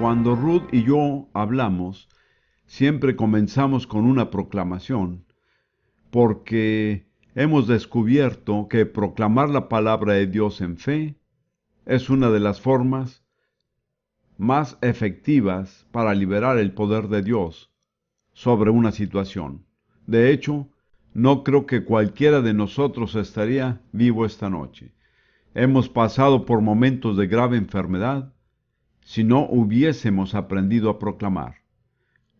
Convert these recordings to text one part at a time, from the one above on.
Cuando Ruth y yo hablamos, siempre comenzamos con una proclamación, porque hemos descubierto que proclamar la palabra de Dios en fe es una de las formas más efectivas para liberar el poder de Dios sobre una situación. De hecho, no creo que cualquiera de nosotros estaría vivo esta noche. Hemos pasado por momentos de grave enfermedad si no hubiésemos aprendido a proclamar: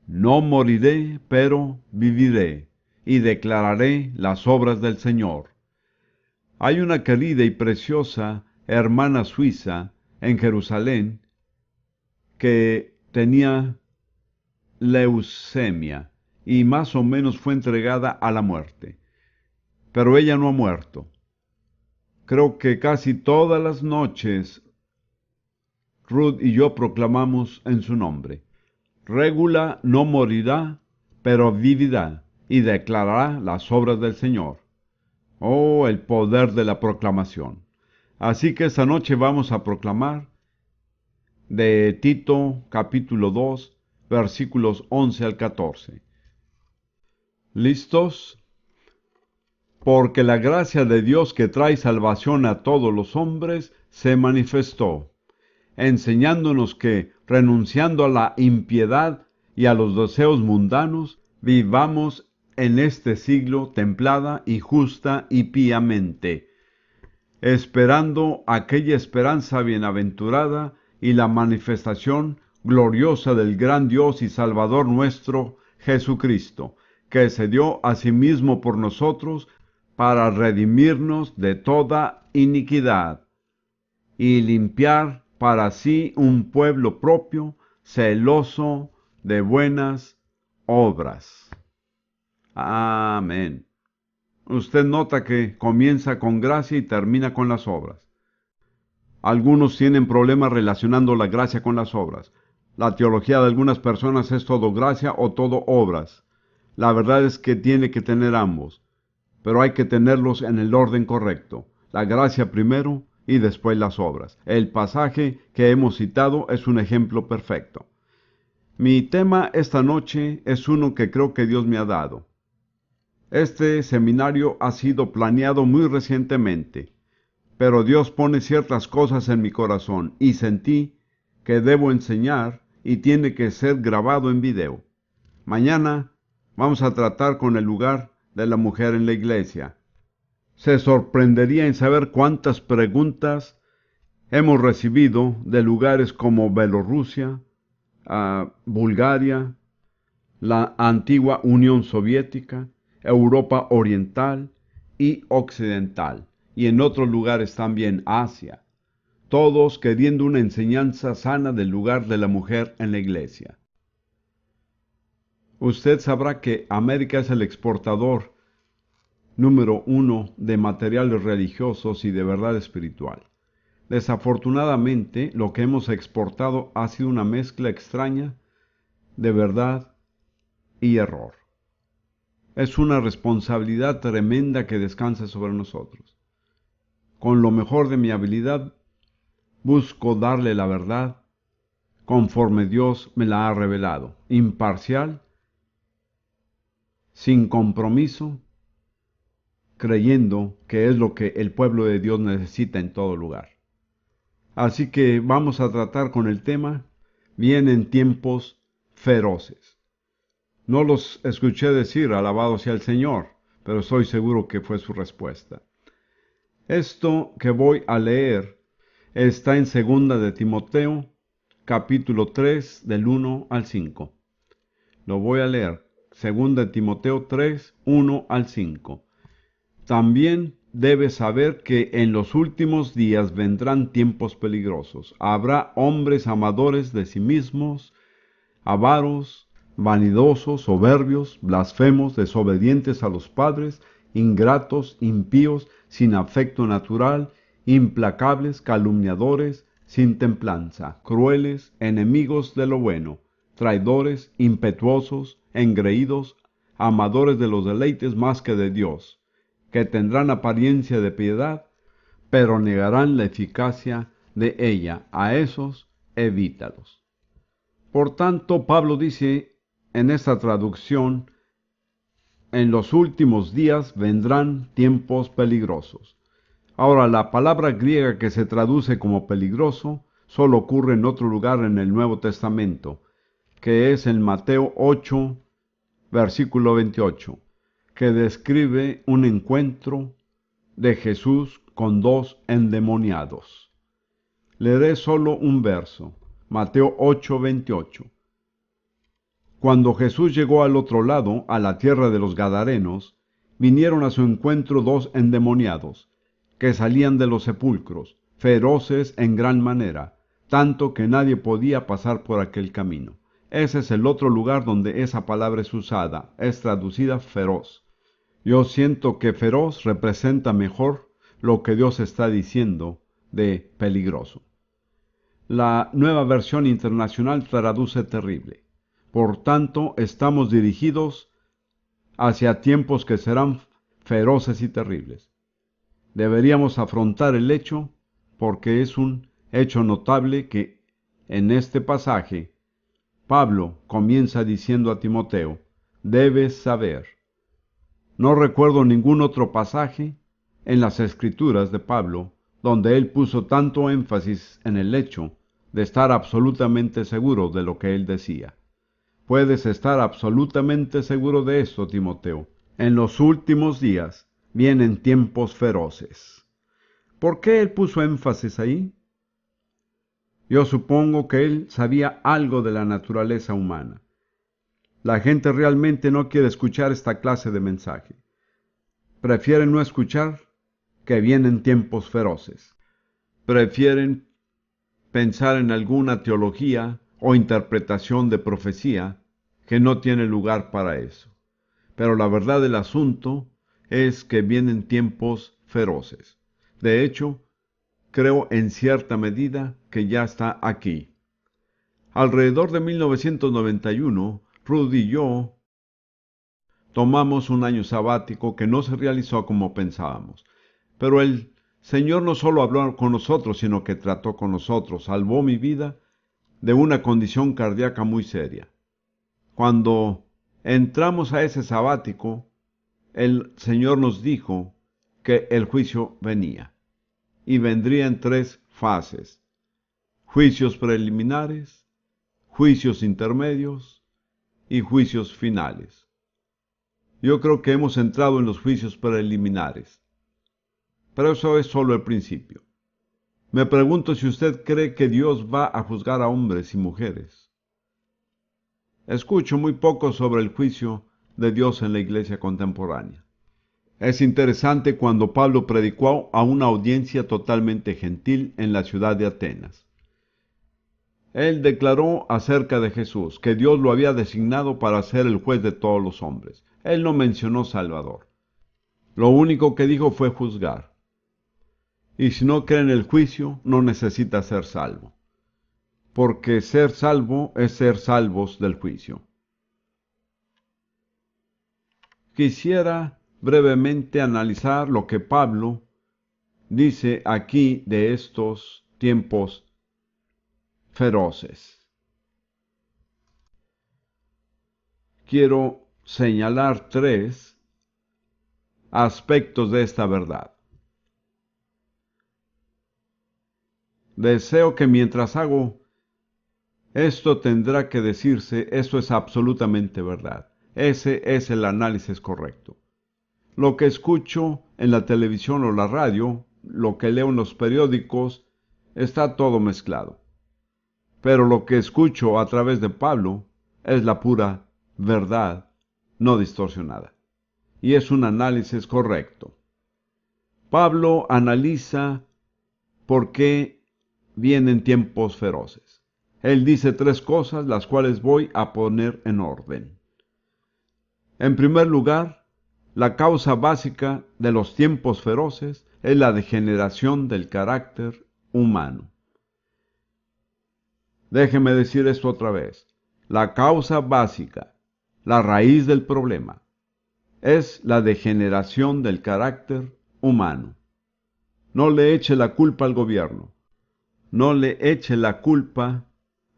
no moriré, pero viviré, y declararé las obras del Señor. Hay una querida y preciosa hermana suiza en Jerusalén que tenía leucemia y más o menos fue entregada a la muerte. Pero ella no ha muerto. Creo que casi todas las noches Ruth y yo proclamamos en su nombre: Régula no morirá, pero vivirá y declarará las obras del Señor. Oh, el poder de la proclamación. Así que esta noche vamos a proclamar de Tito capítulo 2, versículos 11 al 14. ¿Listos? Porque la gracia de Dios que trae salvación a todos los hombres se manifestó, enseñándonos que, renunciando a la impiedad y a los deseos mundanos, vivamos en este siglo templada y justa y piamente, esperando aquella esperanza bienaventurada y la manifestación gloriosa del gran Dios y Salvador nuestro, Jesucristo, que se dio a sí mismo por nosotros para redimirnos de toda iniquidad y limpiar para sí un pueblo propio, celoso de buenas obras. Amén. Usted nota que comienza con gracia y termina con las obras. Algunos tienen problemas relacionando la gracia con las obras. La teología de algunas personas es todo gracia o todo obras. La verdad es que tiene que tener ambos, pero hay que tenerlos en el orden correcto. La gracia primero y después las obras. El pasaje que hemos citado es un ejemplo perfecto. Mi tema esta noche es uno que creo que Dios me ha dado. Este seminario ha sido planeado muy recientemente, pero Dios pone ciertas cosas en mi corazón y sentí que debo enseñar y tiene que ser grabado en video. Mañana vamos a tratar con el lugar de la mujer en la iglesia. Se sorprendería en saber cuántas preguntas hemos recibido de lugares como Bielorrusia, Bulgaria, la antigua Unión Soviética, Europa Oriental y Occidental, y en otros lugares también, Asia, todos queriendo una enseñanza sana del lugar de la mujer en la iglesia. Usted sabrá que América es el exportador número 1 de materiales religiosos y de verdad espiritual. Desafortunadamente, lo que hemos exportado ha sido una mezcla extraña de verdad y error. Es una responsabilidad tremenda que descansa sobre nosotros. Con lo mejor de mi habilidad, busco darle la verdad conforme Dios me la ha revelado, imparcial, sin compromiso, creyendo que es lo que el pueblo de Dios necesita en todo lugar. Así que vamos a tratar con el tema: vienen tiempos feroces. No los escuché decir alabado sea el Señor, pero estoy seguro que fue su respuesta. Esto que voy a leer está en 2 de Timoteo, capítulo 3, del 1 al 5. Lo voy a leer, 2 de Timoteo 3, 1 al 5. También debes saber que en los últimos días vendrán tiempos peligrosos. Habrá hombres amadores de sí mismos, avaros, vanidosos, soberbios, blasfemos, desobedientes a los padres, ingratos, impíos, sin afecto natural, implacables, calumniadores, sin templanza, crueles, enemigos de lo bueno, traidores, impetuosos, engreídos, amadores de los deleites más que de Dios, que tendrán apariencia de piedad, pero negarán la eficacia de ella. A esos evítalos. Por tanto, Pablo dice en esta traducción, en los últimos días vendrán tiempos peligrosos. Ahora, la palabra griega que se traduce como peligroso solo ocurre en otro lugar en el Nuevo Testamento, que es en Mateo 8, versículo 28, que describe un encuentro de Jesús con dos endemoniados. Leeré solo un verso, Mateo 8, 28. Cuando Jesús llegó al otro lado, a la tierra de los Gadarenos, vinieron a su encuentro dos endemoniados, que salían de los sepulcros, feroces en gran manera, tanto que nadie podía pasar por aquel camino. Ese es el otro lugar donde esa palabra es usada, es traducida feroz. Yo siento que feroz representa mejor lo que Dios está diciendo de peligroso. La Nueva Versión Internacional traduce terrible. Por tanto, estamos dirigidos hacia tiempos que serán feroces y terribles. Deberíamos afrontar el hecho porque es un hecho notable que en este pasaje Pablo comienza diciendo a Timoteo, debes saber. No recuerdo ningún otro pasaje en las Escrituras de Pablo donde él puso tanto énfasis en el hecho de estar absolutamente seguro de lo que él decía. Puedes estar absolutamente seguro de esto, Timoteo. En los últimos días vienen tiempos feroces. ¿Por qué él puso énfasis ahí? Yo supongo que él sabía algo de la naturaleza humana. La gente realmente no quiere escuchar esta clase de mensaje. Prefieren no escuchar que vienen tiempos feroces. Prefieren pensar en alguna teología o interpretación de profecía que no tiene lugar para eso. Pero la verdad del asunto es que vienen tiempos feroces. De hecho, creo en cierta medida que ya está aquí. Alrededor de 1991, Rudy y yo tomamos un año sabático que no se realizó como pensábamos. Pero el Señor no solo habló con nosotros, sino que trató con nosotros, salvó mi vida de una condición cardíaca muy seria. Cuando entramos a ese sabático, el Señor nos dijo que el juicio venía y vendría en tres fases: juicios preliminares, juicios intermedios y juicios finales. Yo creo que hemos entrado en los juicios preliminares, pero eso es solo el principio. Me pregunto si usted cree que Dios va a juzgar a hombres y mujeres. Escucho muy poco sobre el juicio de Dios en la iglesia contemporánea. Es interesante cuando Pablo predicó a una audiencia totalmente gentil en la ciudad de Atenas. Él declaró acerca de Jesús que Dios lo había designado para ser el juez de todos los hombres. Él no mencionó Salvador. Lo único que dijo fue juzgar. Y si no cree en el juicio, no necesita ser salvo. Porque ser salvo es ser salvos del juicio. Quisiera brevemente analizar lo que Pablo dice aquí de estos tiempos feroces. Quiero señalar tres aspectos de esta verdad. Deseo que mientras hago esto tendrá que decirse, esto es absolutamente verdad. Ese es el análisis correcto. Lo que escucho en la televisión o la radio, lo que leo en los periódicos, está todo mezclado. Pero lo que escucho a través de Pablo es la pura verdad, no distorsionada. Y es un análisis correcto. Pablo analiza por qué vienen tiempos feroces. Él dice tres cosas, las cuales voy a poner en orden. En primer lugar, la causa básica de los tiempos feroces es la degeneración del carácter humano. Déjeme decir esto otra vez. La causa básica, la raíz del problema, es la degeneración del carácter humano. No le eche la culpa al gobierno. No le eche la culpa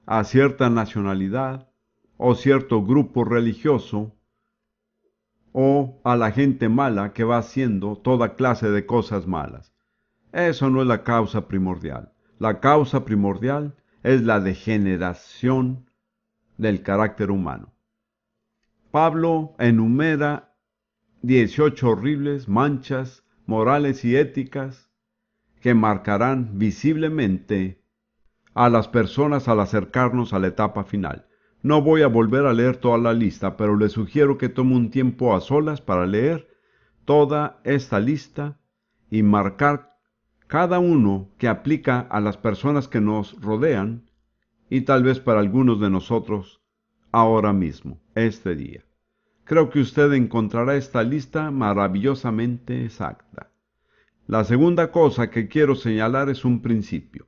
a cierta nacionalidad o cierto grupo religioso o a la gente mala que va haciendo toda clase de cosas malas. Eso no es la causa primordial. La causa primordial es la degeneración del carácter humano. Pablo enumera 18 horribles manchas morales y éticas que marcarán visiblemente a las personas al acercarnos a la etapa final. No voy a volver a leer toda la lista, pero le sugiero que tome un tiempo a solas para leer toda esta lista y marcar cada uno que aplica a las personas que nos rodean y tal vez para algunos de nosotros ahora mismo, este día. Creo que usted encontrará esta lista maravillosamente exacta. La segunda cosa que quiero señalar es un principio.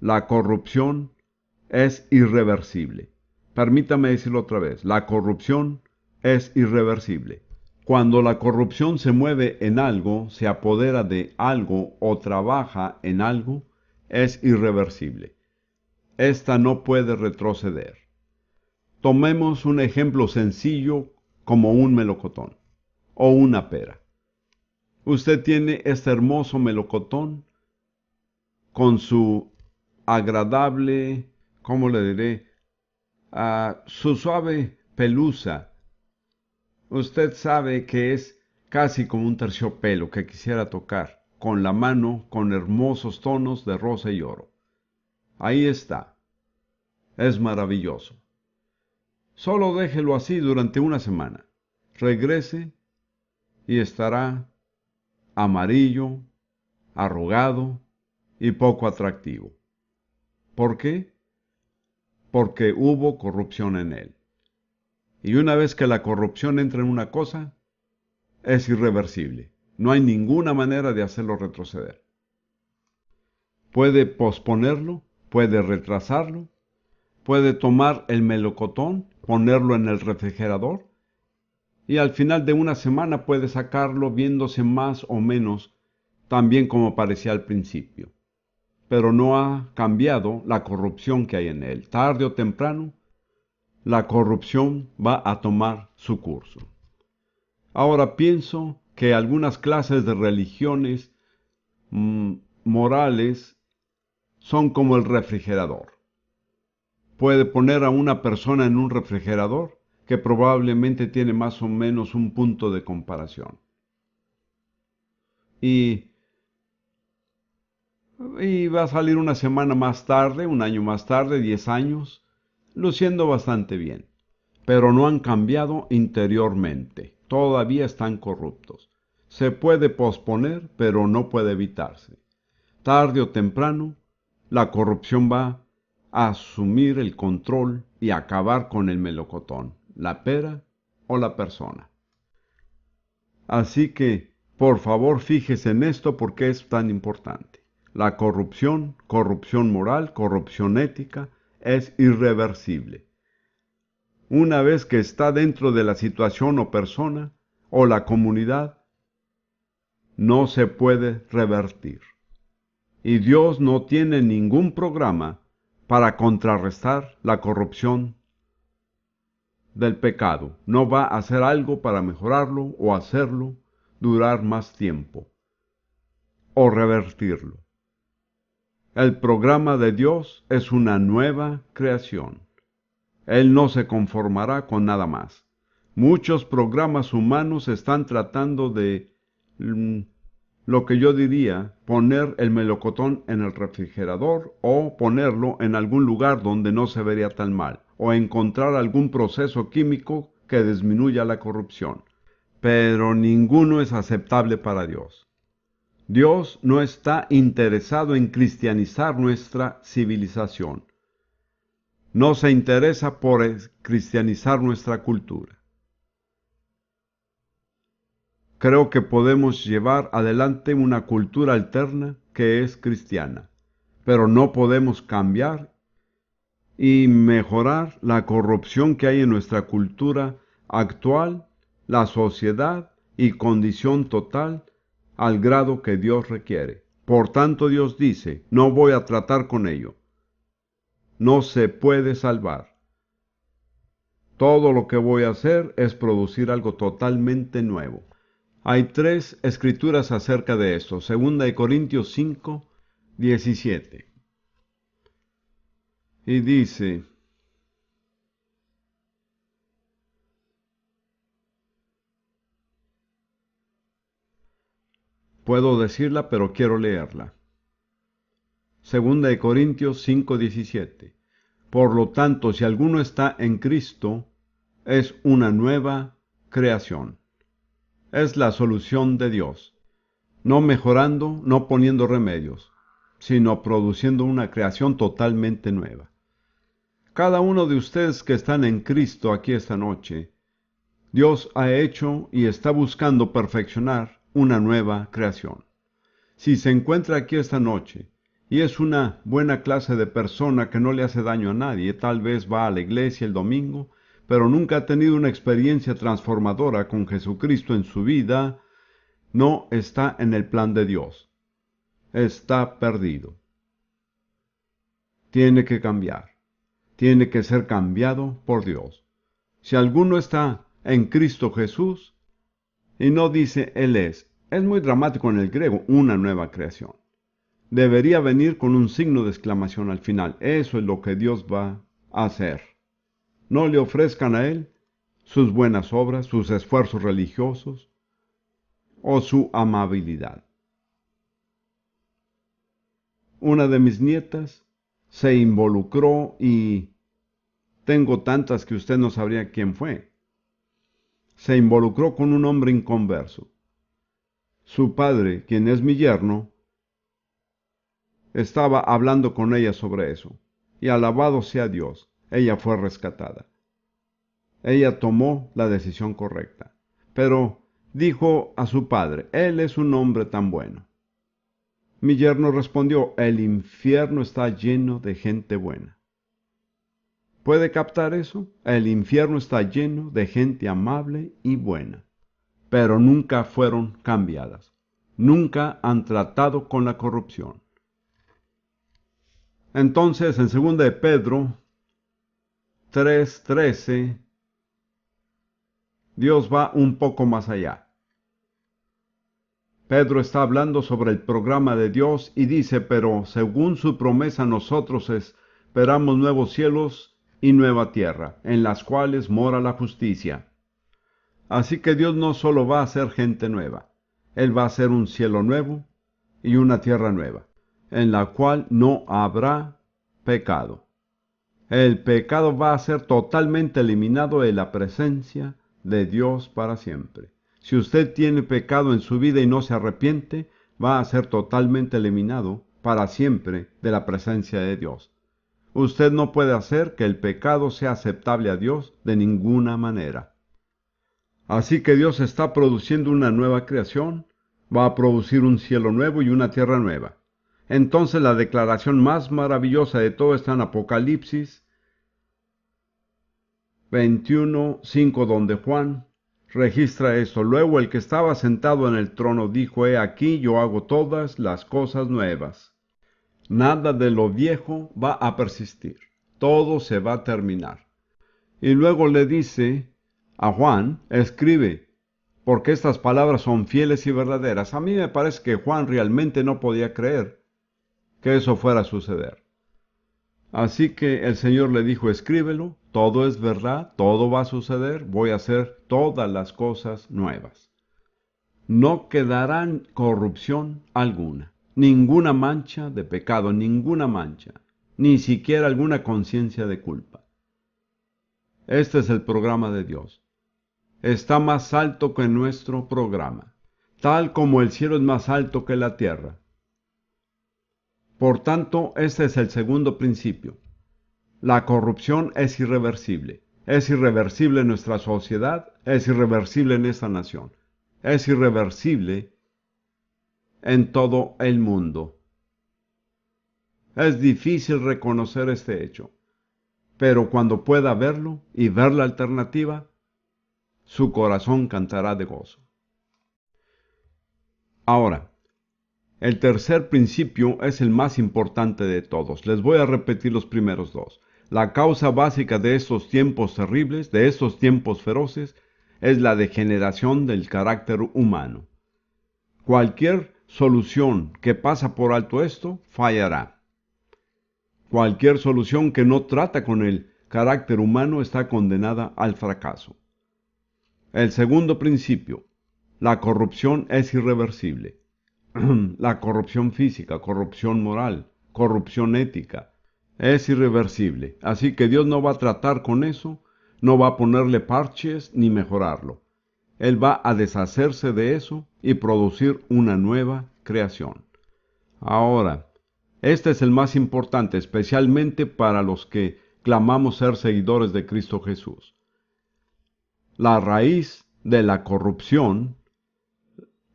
La corrupción es irreversible. Permítame decirlo otra vez. La corrupción es irreversible. Cuando la corrupción se mueve en algo, se apodera de algo o trabaja en algo, es irreversible. Esta no puede retroceder. Tomemos un ejemplo sencillo como un melocotón o una pera. Usted tiene este hermoso melocotón con su agradable, ¿cómo le diré? Su suave pelusa. Usted sabe que es casi como un terciopelo que quisiera tocar con la mano con hermosos tonos de rosa y oro. Ahí está. Es maravilloso. Solo déjelo así durante una semana. Regrese y estará amarillo, arrugado y poco atractivo. ¿Por qué? Porque hubo corrupción en él. Y una vez que la corrupción entra en una cosa, es irreversible. No hay ninguna manera de hacerlo retroceder. Puede posponerlo, puede retrasarlo, puede tomar el melocotón, ponerlo en el refrigerador y al final de una semana puede sacarlo viéndose más o menos tan bien como parecía al principio. Pero no ha cambiado la corrupción que hay en él. Tarde o temprano, la corrupción va a tomar su curso. Ahora pienso que algunas clases de religiones morales son como el refrigerador. Puede poner a una persona en un refrigerador que probablemente tiene más o menos un punto de comparación. Y va a salir una semana más tarde, un año más tarde, 10 años, luciendo bastante bien. Pero no han cambiado interiormente. Todavía están corruptos. Se puede posponer, pero no puede evitarse. Tarde o temprano, la corrupción va a asumir el control y acabar con el melocotón, la pera o la persona. Así que, por favor, fíjese en esto porque es tan importante. La corrupción, corrupción moral, corrupción ética, es irreversible. Una vez que está dentro de la situación o persona o la comunidad, no se puede revertir. Y Dios no tiene ningún programa para contrarrestar la corrupción del pecado. No va a hacer algo para mejorarlo o hacerlo durar más tiempo o revertirlo. El programa de Dios es una nueva creación. Él no se conformará con nada más. Muchos programas humanos están tratando de lo que yo diría, poner el melocotón en el refrigerador o ponerlo en algún lugar donde no se vería tan mal, o encontrar algún proceso químico que disminuya la corrupción. Pero ninguno es aceptable para Dios. Dios no está interesado en cristianizar nuestra civilización. No se interesa por cristianizar nuestra cultura. Creo que podemos llevar adelante una cultura alterna que es cristiana, pero no podemos cambiar y mejorar la corrupción que hay en nuestra cultura actual, la sociedad y condición total al grado que Dios requiere. Por tanto, Dios dice, no voy a tratar con ello. no se puede salvar. Todo lo que voy a hacer es producir algo totalmente nuevo. Hay 3 escrituras acerca de esto. 2 Corintios 5, 17. Y dice: puedo decirla, pero quiero leerla. 2 Corintios 5:17. Por lo tanto, si alguno está en Cristo, es una nueva creación. Es la solución de Dios, no mejorando, no poniendo remedios, sino produciendo una creación totalmente nueva. Cada uno de ustedes que están en Cristo aquí esta noche, Dios ha hecho y está buscando perfeccionar una nueva creación. Si se encuentra aquí esta noche y es una buena clase de persona que no le hace daño a nadie, tal vez va a la iglesia el domingo, pero nunca ha tenido una experiencia transformadora con Jesucristo en su vida, no está en el plan de Dios. Está perdido. Tiene que cambiar. Tiene que ser cambiado por Dios. Si alguno está en Cristo Jesús y no dice Él es muy dramático en el griego, una nueva creación. Debería venir con un signo de exclamación al final. Eso es lo que Dios va a hacer. No le ofrezcan a Él sus buenas obras, sus esfuerzos religiosos o su amabilidad. Una de mis nietas se involucró y tengo tantas que usted no sabría quién fue. Se involucró con un hombre inconverso. Su padre, quien es mi yerno, estaba hablando con ella sobre eso. Y alabado sea Dios, ella fue rescatada. Ella tomó la decisión correcta. Pero dijo a su padre: él es un hombre tan bueno. Mi yerno respondió: el infierno está lleno de gente buena. ¿Puede captar eso? El infierno está lleno de gente amable y buena, pero nunca fueron cambiadas. Nunca han tratado con la corrupción. Entonces, en 2 de Pedro 3:13, Dios va un poco más allá. Pedro está hablando sobre el programa de Dios y dice: pero según su promesa nosotros esperamos nuevos cielos y nueva tierra, en las cuales mora la justicia. Así que Dios no solo va a hacer gente nueva, Él va a hacer un cielo nuevo y una tierra nueva, en la cual no habrá pecado. El pecado va a ser totalmente eliminado de la presencia de Dios para siempre. Si usted tiene pecado en su vida y no se arrepiente, va a ser totalmente eliminado para siempre de la presencia de Dios. Usted no puede hacer que el pecado sea aceptable a Dios de ninguna manera. Así que Dios está produciendo una nueva creación, va a producir un cielo nuevo y una tierra nueva. Entonces la declaración más maravillosa de todo está en Apocalipsis 21:5, donde Juan registra esto. Luego el que estaba sentado en el trono dijo: he aquí, yo hago todas las cosas nuevas. Nada de lo viejo va a persistir. Todo se va a terminar. Y luego le dice a Juan: escribe, porque estas palabras son fieles y verdaderas. A mí me parece que Juan realmente no podía creer que eso fuera a suceder. Así que el Señor le dijo: escríbelo, todo es verdad, todo va a suceder, voy a hacer todas las cosas nuevas. No quedará corrupción alguna, ninguna mancha de pecado, ninguna mancha, ni siquiera alguna conciencia de culpa. Este es el programa de Dios. Está más alto que nuestro programa, tal como el cielo es más alto que la tierra. Por tanto, este es el segundo principio. La corrupción es irreversible. Es irreversible en nuestra sociedad, es irreversible en esta nación, es irreversible en todo el mundo. Es difícil reconocer este hecho, pero cuando pueda verlo y ver la alternativa, su corazón cantará de gozo. Ahora, El tercer principio es el más importante de todos. Les voy a repetir los primeros dos. La causa básica de estos tiempos terribles, de estos tiempos feroces, es la degeneración del carácter humano. Cualquier solución que pasa por alto esto, fallará. Cualquier solución que no trata con el carácter humano está condenada al fracaso. El segundo principio, la corrupción es irreversible. La corrupción física, corrupción moral, corrupción ética, es irreversible. Así que Dios no va a tratar con eso, no va a ponerle parches ni mejorarlo. Él va a deshacerse de eso y producir una nueva creación. Ahora, este es el más importante, especialmente para los que clamamos ser seguidores de Cristo Jesús. La raíz de la corrupción,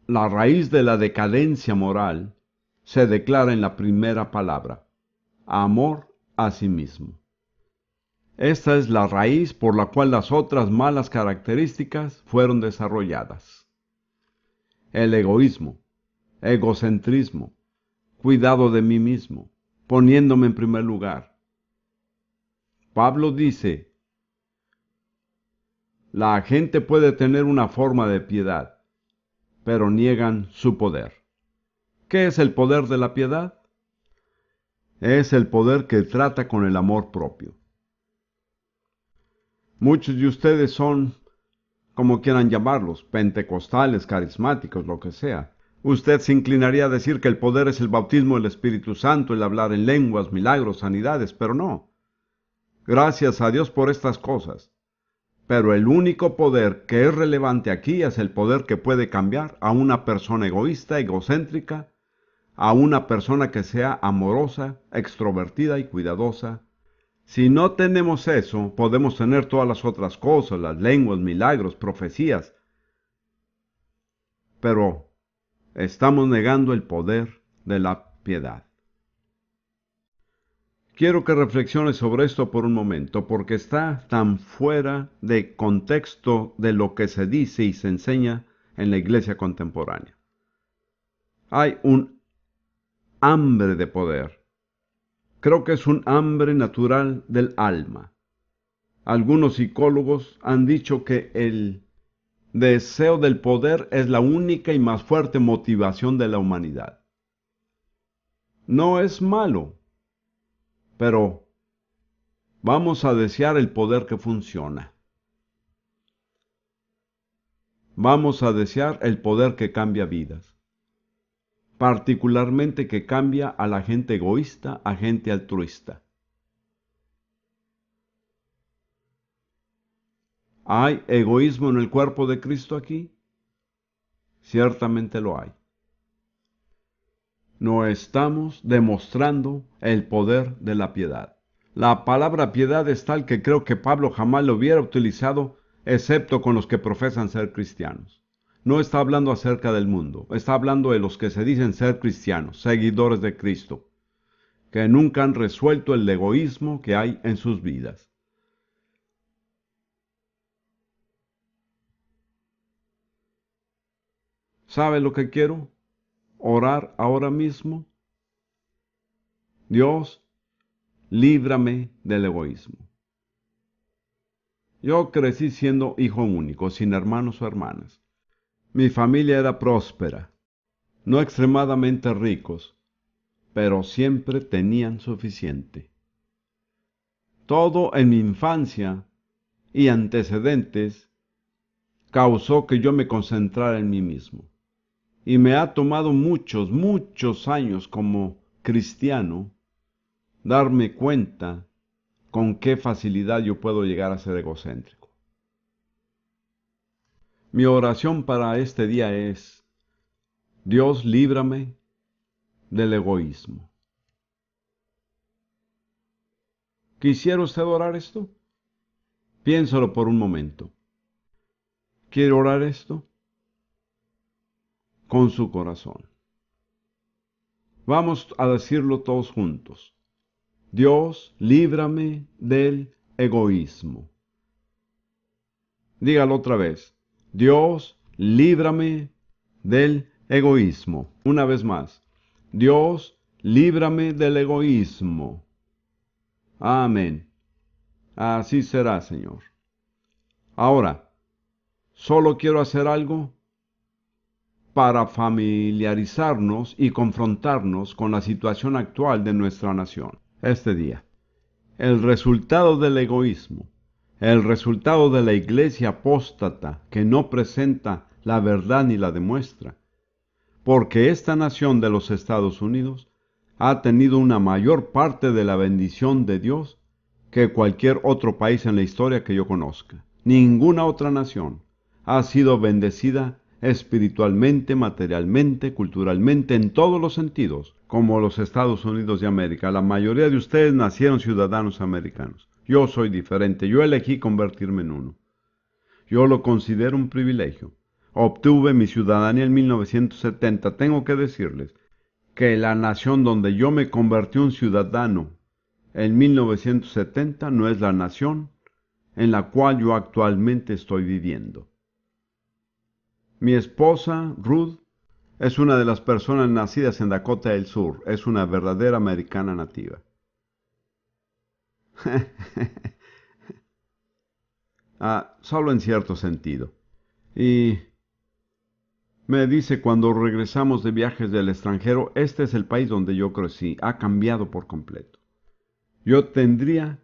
la raíz de la decadencia moral, se declara en la primera palabra: amor a sí mismo. Esta es la raíz por la cual las otras malas características fueron desarrolladas. El egoísmo, egocentrismo, cuidado de mí mismo, poniéndome en primer lugar. Pablo dice, la gente puede tener una forma de piedad, pero niegan su poder. ¿Qué es el poder de la piedad? Es el poder que trata con el amor propio. Muchos de ustedes son, como quieran llamarlos, pentecostales, carismáticos, lo que sea. Usted se inclinaría a decir que el poder es el bautismo del Espíritu Santo, el hablar en lenguas, milagros, sanidades, pero no. Gracias a Dios por estas cosas. Pero el único poder que es relevante aquí es el poder que puede cambiar a una persona egoísta, egocéntrica, a una persona que sea amorosa, extrovertida y cuidadosa. Si no tenemos eso, podemos tener todas las otras cosas, las lenguas, milagros, profecías, pero estamos negando el poder de la piedad. Quiero que reflexiones sobre esto por un momento, porque está tan fuera de contexto de lo que se dice y se enseña en la iglesia contemporánea. Hay un hambre de poder. Creo que es un hambre natural del alma. Algunos psicólogos han dicho que el deseo del poder es la única y más fuerte motivación de la humanidad. No es malo, pero vamos a desear el poder que funciona. Vamos a desear el poder que cambia vidas, particularmente que cambia a la gente egoísta a gente altruista. ¿Hay egoísmo en el cuerpo de Cristo aquí? Ciertamente lo hay. No estamos demostrando el poder de la piedad. La palabra piedad es tal que creo que Pablo jamás lo hubiera utilizado, excepto con los que profesan ser cristianos. No está hablando acerca del mundo, está hablando de los que se dicen ser cristianos, seguidores de Cristo, que nunca han resuelto el egoísmo que hay en sus vidas. ¿Sabe lo que quiero? Orar ahora mismo. Dios, líbrame del egoísmo. Yo crecí siendo hijo único, sin hermanos o hermanas. Mi familia era próspera, no extremadamente ricos, pero siempre tenían suficiente. Todo en mi infancia y antecedentes causó que yo me concentrara en mí mismo. Y me ha tomado muchos años como cristiano darme cuenta con qué facilidad yo puedo llegar a ser egocéntrico. Mi oración para este día es: Dios, líbrame del egoísmo. ¿Quisiera usted orar esto? Piénsalo por un momento. ¿Quiere orar esto? Con su corazón. Vamos a decirlo todos juntos. Dios, líbrame del egoísmo. Dígalo otra vez. Dios, líbrame del egoísmo. Una vez más. Dios, líbrame del egoísmo. Amén. Así será, Señor. Ahora, solo quiero hacer algo para familiarizarnos y confrontarnos con la situación actual de nuestra nación este día. El resultado del egoísmo, el resultado de la iglesia apóstata que no presenta la verdad ni la demuestra, porque esta nación de los Estados Unidos ha tenido una mayor parte de la bendición de Dios que cualquier otro país en la historia que yo conozca. Ninguna otra nación ha sido bendecida espiritualmente, materialmente, culturalmente, en todos los sentidos, como los Estados Unidos de América. La mayoría de ustedes nacieron ciudadanos americanos. Yo soy diferente. Yo elegí convertirme en uno. Yo lo considero un privilegio. Obtuve mi ciudadanía en 1970. Tengo que decirles que la nación donde yo me convertí un ciudadano en 1970 no es la nación en la cual yo actualmente estoy viviendo. Mi esposa, Ruth, es una de las personas nacidas en Dakota del Sur. Es una verdadera americana nativa. Solo en cierto sentido. Y me dice cuando regresamos de viajes del extranjero, este es el país donde yo crecí. Ha cambiado por completo. Yo tendría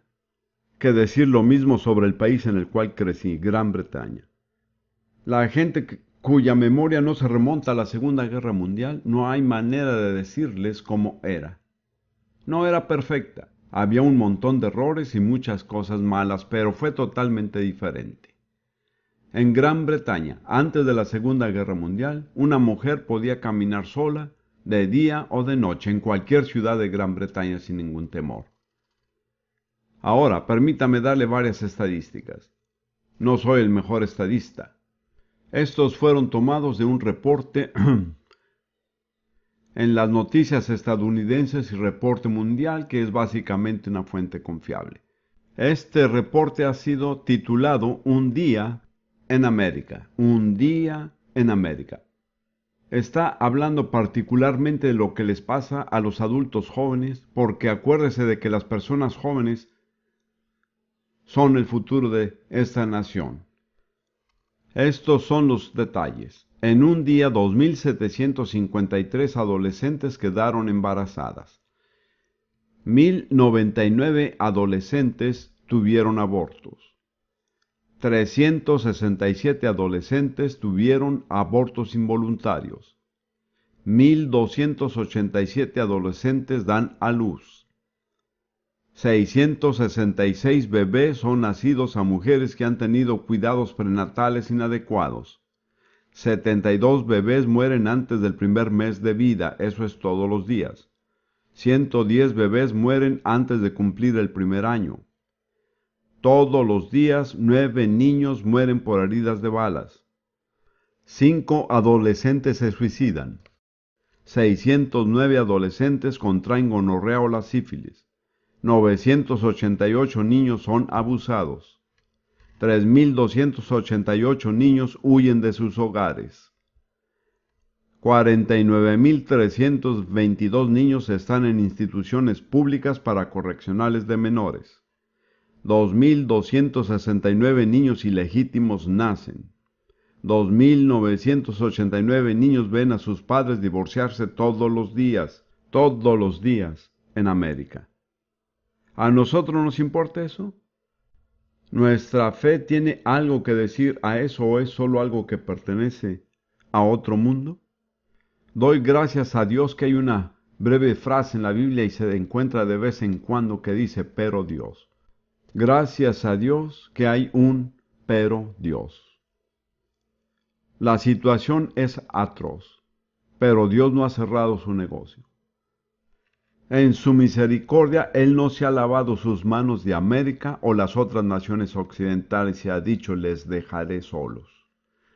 que decir lo mismo sobre el país en el cual crecí, Gran Bretaña. La gente cuya memoria no se remonta a la Segunda Guerra Mundial, no hay manera de decirles cómo era. No era perfecta, había un montón de errores y muchas cosas malas, pero fue totalmente diferente. En Gran Bretaña, antes de la Segunda Guerra Mundial, una mujer podía caminar sola, de día o de noche, en cualquier ciudad de Gran Bretaña sin ningún temor. Ahora, permítame darle varias estadísticas. No soy el mejor estadista. Estos fueron tomados de un reporte en las noticias estadounidenses y reporte mundial, que es básicamente una fuente confiable. Este reporte ha sido titulado Un día en América. Un día en América. Está hablando particularmente de lo que les pasa a los adultos jóvenes, porque acuérdese de que las personas jóvenes son el futuro de esta nación. Estos son los detalles. En un día, 2.753 adolescentes quedaron embarazadas. 1.099 adolescentes tuvieron abortos. 367 adolescentes tuvieron abortos involuntarios. 1.287 adolescentes dan a luz. 666 bebés son nacidos a mujeres que han tenido cuidados prenatales inadecuados. 72 bebés mueren antes del primer mes de vida, eso es todos los días. 110 bebés mueren antes de cumplir el primer año. Todos los días 9 niños mueren por heridas de balas. 5 adolescentes se suicidan. 609 adolescentes contraen gonorrea o la sífilis. 988 niños son abusados. 3.288 niños huyen de sus hogares. 49.322 niños están en instituciones públicas para correccionales de menores. 2.269 niños ilegítimos nacen. 2.989 niños ven a sus padres divorciarse todos los días en América. ¿A nosotros nos importa eso? ¿Nuestra fe tiene algo que decir a eso o es solo algo que pertenece a otro mundo? Doy gracias a Dios que hay una breve frase en la Biblia y se encuentra de vez en cuando que dice pero Dios. Gracias a Dios que hay un pero Dios. La situación es atroz, pero Dios no ha cerrado su negocio. En su misericordia, Él no se ha lavado sus manos de América o las otras naciones occidentales y ha dicho, les dejaré solos.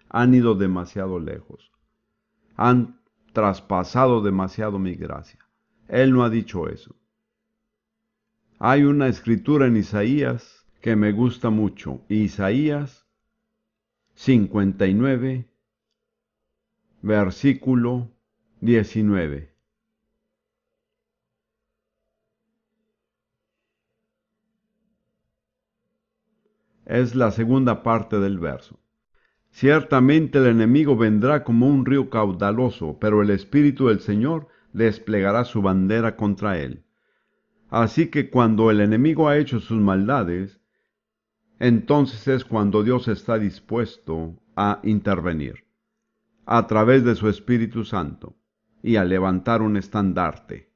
Han ido demasiado lejos. Han traspasado demasiado mi gracia. Él no ha dicho eso. Hay una escritura en Isaías que me gusta mucho. Isaías 59, versículo 19. Es la segunda parte del verso. Ciertamente el enemigo vendrá como un río caudaloso, pero el Espíritu del Señor desplegará su bandera contra él. Así que cuando el enemigo ha hecho sus maldades, entonces es cuando Dios está dispuesto a intervenir a través de su Espíritu Santo y a levantar un estandarte.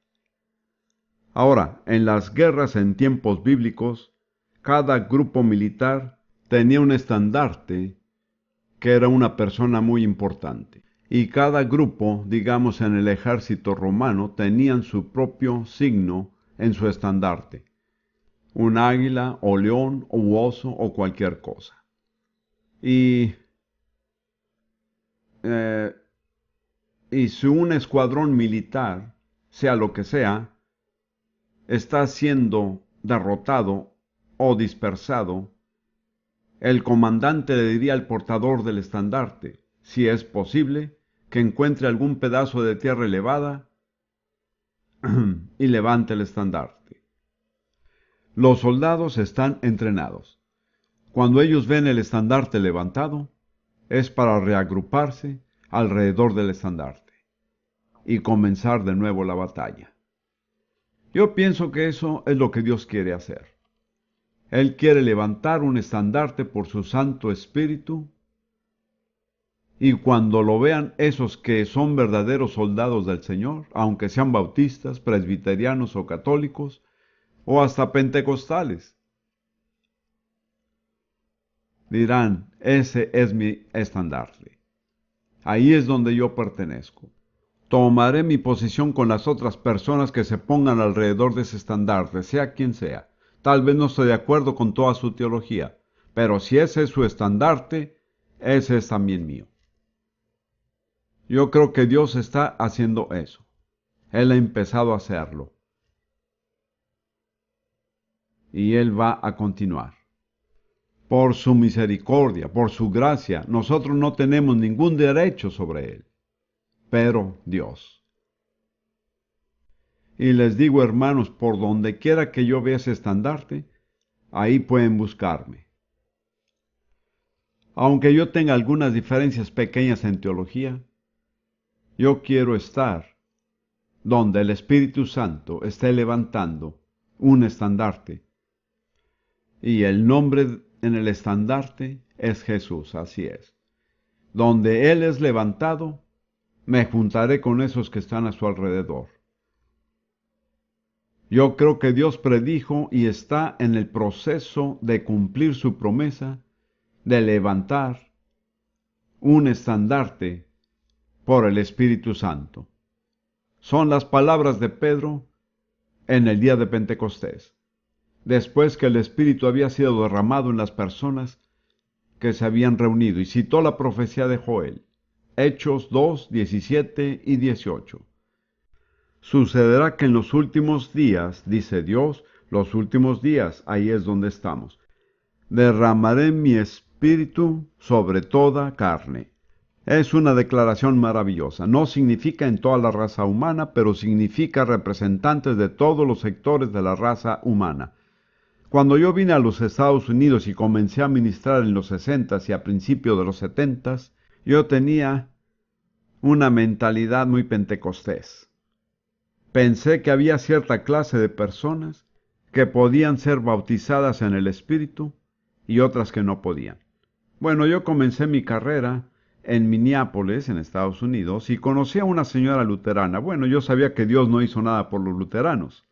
Ahora, en las guerras en tiempos bíblicos, cada grupo militar tenía un estandarte que era una persona muy importante. Y cada grupo, digamos en el ejército romano, tenían su propio signo en su estandarte. Un águila o león o oso o cualquier cosa. Y si un escuadrón militar, sea lo que sea, está siendo derrotado o dispersado, el comandante le diría al portador del estandarte, si es posible, que encuentre algún pedazo de tierra elevada y levante el estandarte. Los soldados están entrenados. Cuando ellos ven el estandarte levantado, es para reagruparse alrededor del estandarte y comenzar de nuevo la batalla. Yo pienso que eso es lo que Dios quiere hacer. Él quiere levantar un estandarte por su Santo Espíritu, y cuando lo vean esos que son verdaderos soldados del Señor, aunque sean bautistas, presbiterianos o católicos, o hasta pentecostales, dirán, ese es mi estandarte. Ahí es donde yo pertenezco. Tomaré mi posición con las otras personas que se pongan alrededor de ese estandarte, sea quien sea. Tal vez no estoy de acuerdo con toda su teología, pero si ese es su estandarte, ese es también mío. Yo creo que Dios está haciendo eso. Él ha empezado a hacerlo. Y Él va a continuar. Por su misericordia, por su gracia, nosotros no tenemos ningún derecho sobre Él, pero Dios. Y les digo, hermanos, por donde quiera que yo vea ese estandarte, ahí pueden buscarme. Aunque yo tenga algunas diferencias pequeñas en teología, yo quiero estar donde el Espíritu Santo esté levantando un estandarte. Y el nombre en el estandarte es Jesús, así es. Donde Él es levantado, me juntaré con esos que están a su alrededor. Yo creo que Dios predijo y está en el proceso de cumplir su promesa de levantar un estandarte por el Espíritu Santo. Son las palabras de Pedro en el día de Pentecostés, después que el Espíritu había sido derramado en las personas que se habían reunido, y citó la profecía de Joel, Hechos 2, 17 y 18. Sucederá que en los últimos días, dice Dios, los últimos días, ahí es donde estamos, derramaré mi espíritu sobre toda carne. Es una declaración maravillosa. No significa en toda la raza humana, pero significa representantes de todos los sectores de la raza humana. Cuando yo vine a los Estados Unidos y comencé a ministrar en los 60s y a principios de los 70s, yo tenía una mentalidad muy pentecostés. Pensé que había cierta clase de personas que podían ser bautizadas en el Espíritu y otras que no podían. Bueno, yo comencé mi carrera en Minneapolis, en Estados Unidos, y conocí a una señora luterana. Bueno, yo sabía que Dios no hizo nada por los luteranos.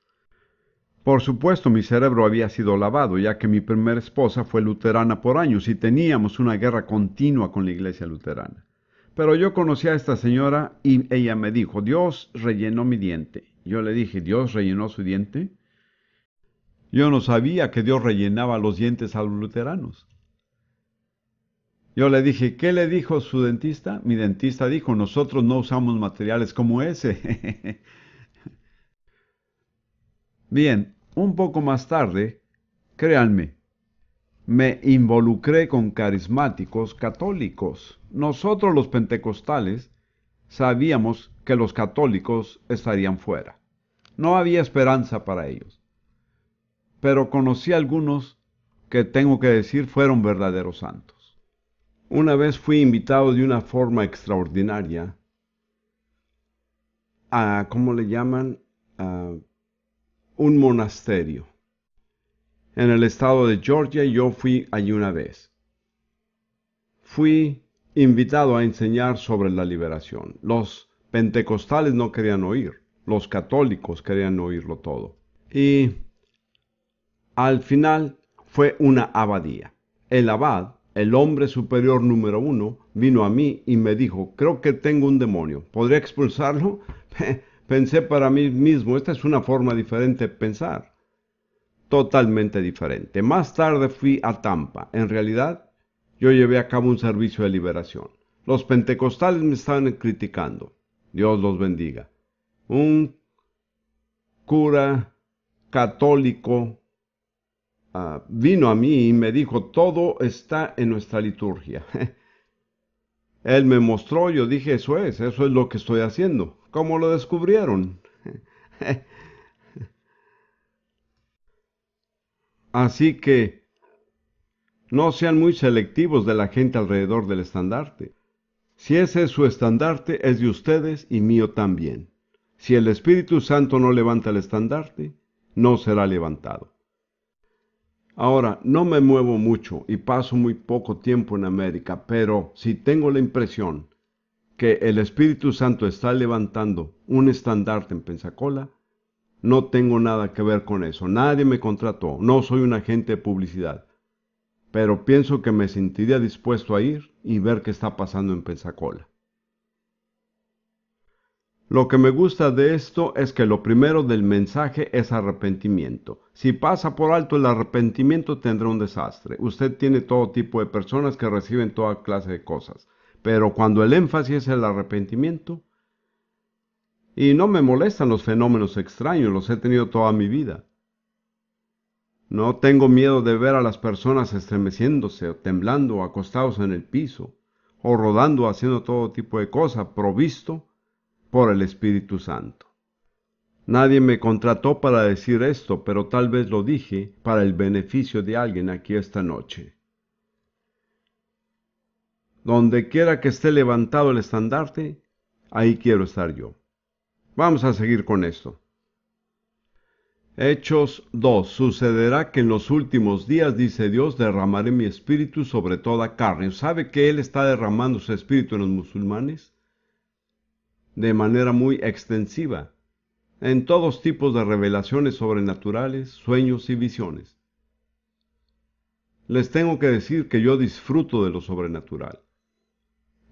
Por supuesto, mi cerebro había sido lavado, ya que mi primera esposa fue luterana por años y teníamos una guerra continua con la iglesia luterana. Pero yo conocí a esta señora y ella me dijo, Dios rellenó mi diente. Yo le dije, ¿Dios rellenó su diente? Yo no sabía que Dios rellenaba los dientes a los luteranos. Yo le dije, ¿qué le dijo su dentista? Mi dentista dijo, nosotros no usamos materiales como ese. Bien, un poco más tarde, créanme, me involucré con carismáticos católicos. Nosotros los pentecostales sabíamos que los católicos estarían fuera. No había esperanza para ellos. Pero conocí a algunos que tengo que decir fueron verdaderos santos. Una vez fui invitado de una forma extraordinaria a, ¿cómo le llaman? A un monasterio. En el estado de Georgia yo fui allí una vez. Fui invitado a enseñar sobre la liberación. Los pentecostales no querían oír, los católicos querían oírlo todo. Y al final fue una abadía. El abad, el hombre superior número 1, vino a mí y me dijo, creo que tengo un demonio, ¿podría expulsarlo? Pensé para mí mismo, esta es una forma diferente de pensar. Totalmente diferente. Más tarde fui a Tampa. En realidad, yo llevé a cabo un servicio de liberación. Los pentecostales me estaban criticando. Dios los bendiga. Un cura católico vino a mí y me dijo, todo está en nuestra liturgia. Él me mostró, yo dije, eso es lo que estoy haciendo. ¿Cómo lo descubrieron? Así que no sean muy selectivos de la gente alrededor del estandarte. Si ese es su estandarte, es de ustedes y mío también. Si el Espíritu Santo no levanta el estandarte, no será levantado. Ahora, no me muevo mucho y paso muy poco tiempo en América, pero si tengo la impresión que el Espíritu Santo está levantando un estandarte en Pensacola, no tengo nada que ver con eso. Nadie me contrató, no soy un agente de publicidad, pero pienso que me sentiría dispuesto a ir y ver qué está pasando en Pensacola. Lo que me gusta de esto es que lo primero del mensaje es arrepentimiento. Si pasa por alto el arrepentimiento tendrá un desastre. Usted tiene todo tipo de personas que reciben toda clase de cosas. Pero cuando el énfasis es el arrepentimiento, y no me molestan los fenómenos extraños, los he tenido toda mi vida. No tengo miedo de ver a las personas estremeciéndose, o temblando, o acostados en el piso, o rodando haciendo todo tipo de cosas, provisto por el Espíritu Santo. Nadie me contrató para decir esto, pero tal vez lo dije para el beneficio de alguien aquí esta noche. Donde quiera que esté levantado el estandarte, ahí quiero estar yo. Vamos a seguir con esto. Hechos 2. Sucederá que en los últimos días, dice Dios, derramaré mi espíritu sobre toda carne. ¿Sabe que Él está derramando su espíritu en los musulmanes? De manera muy extensiva, en todos tipos de revelaciones sobrenaturales, sueños y visiones. Les tengo que decir que yo disfruto de lo sobrenatural.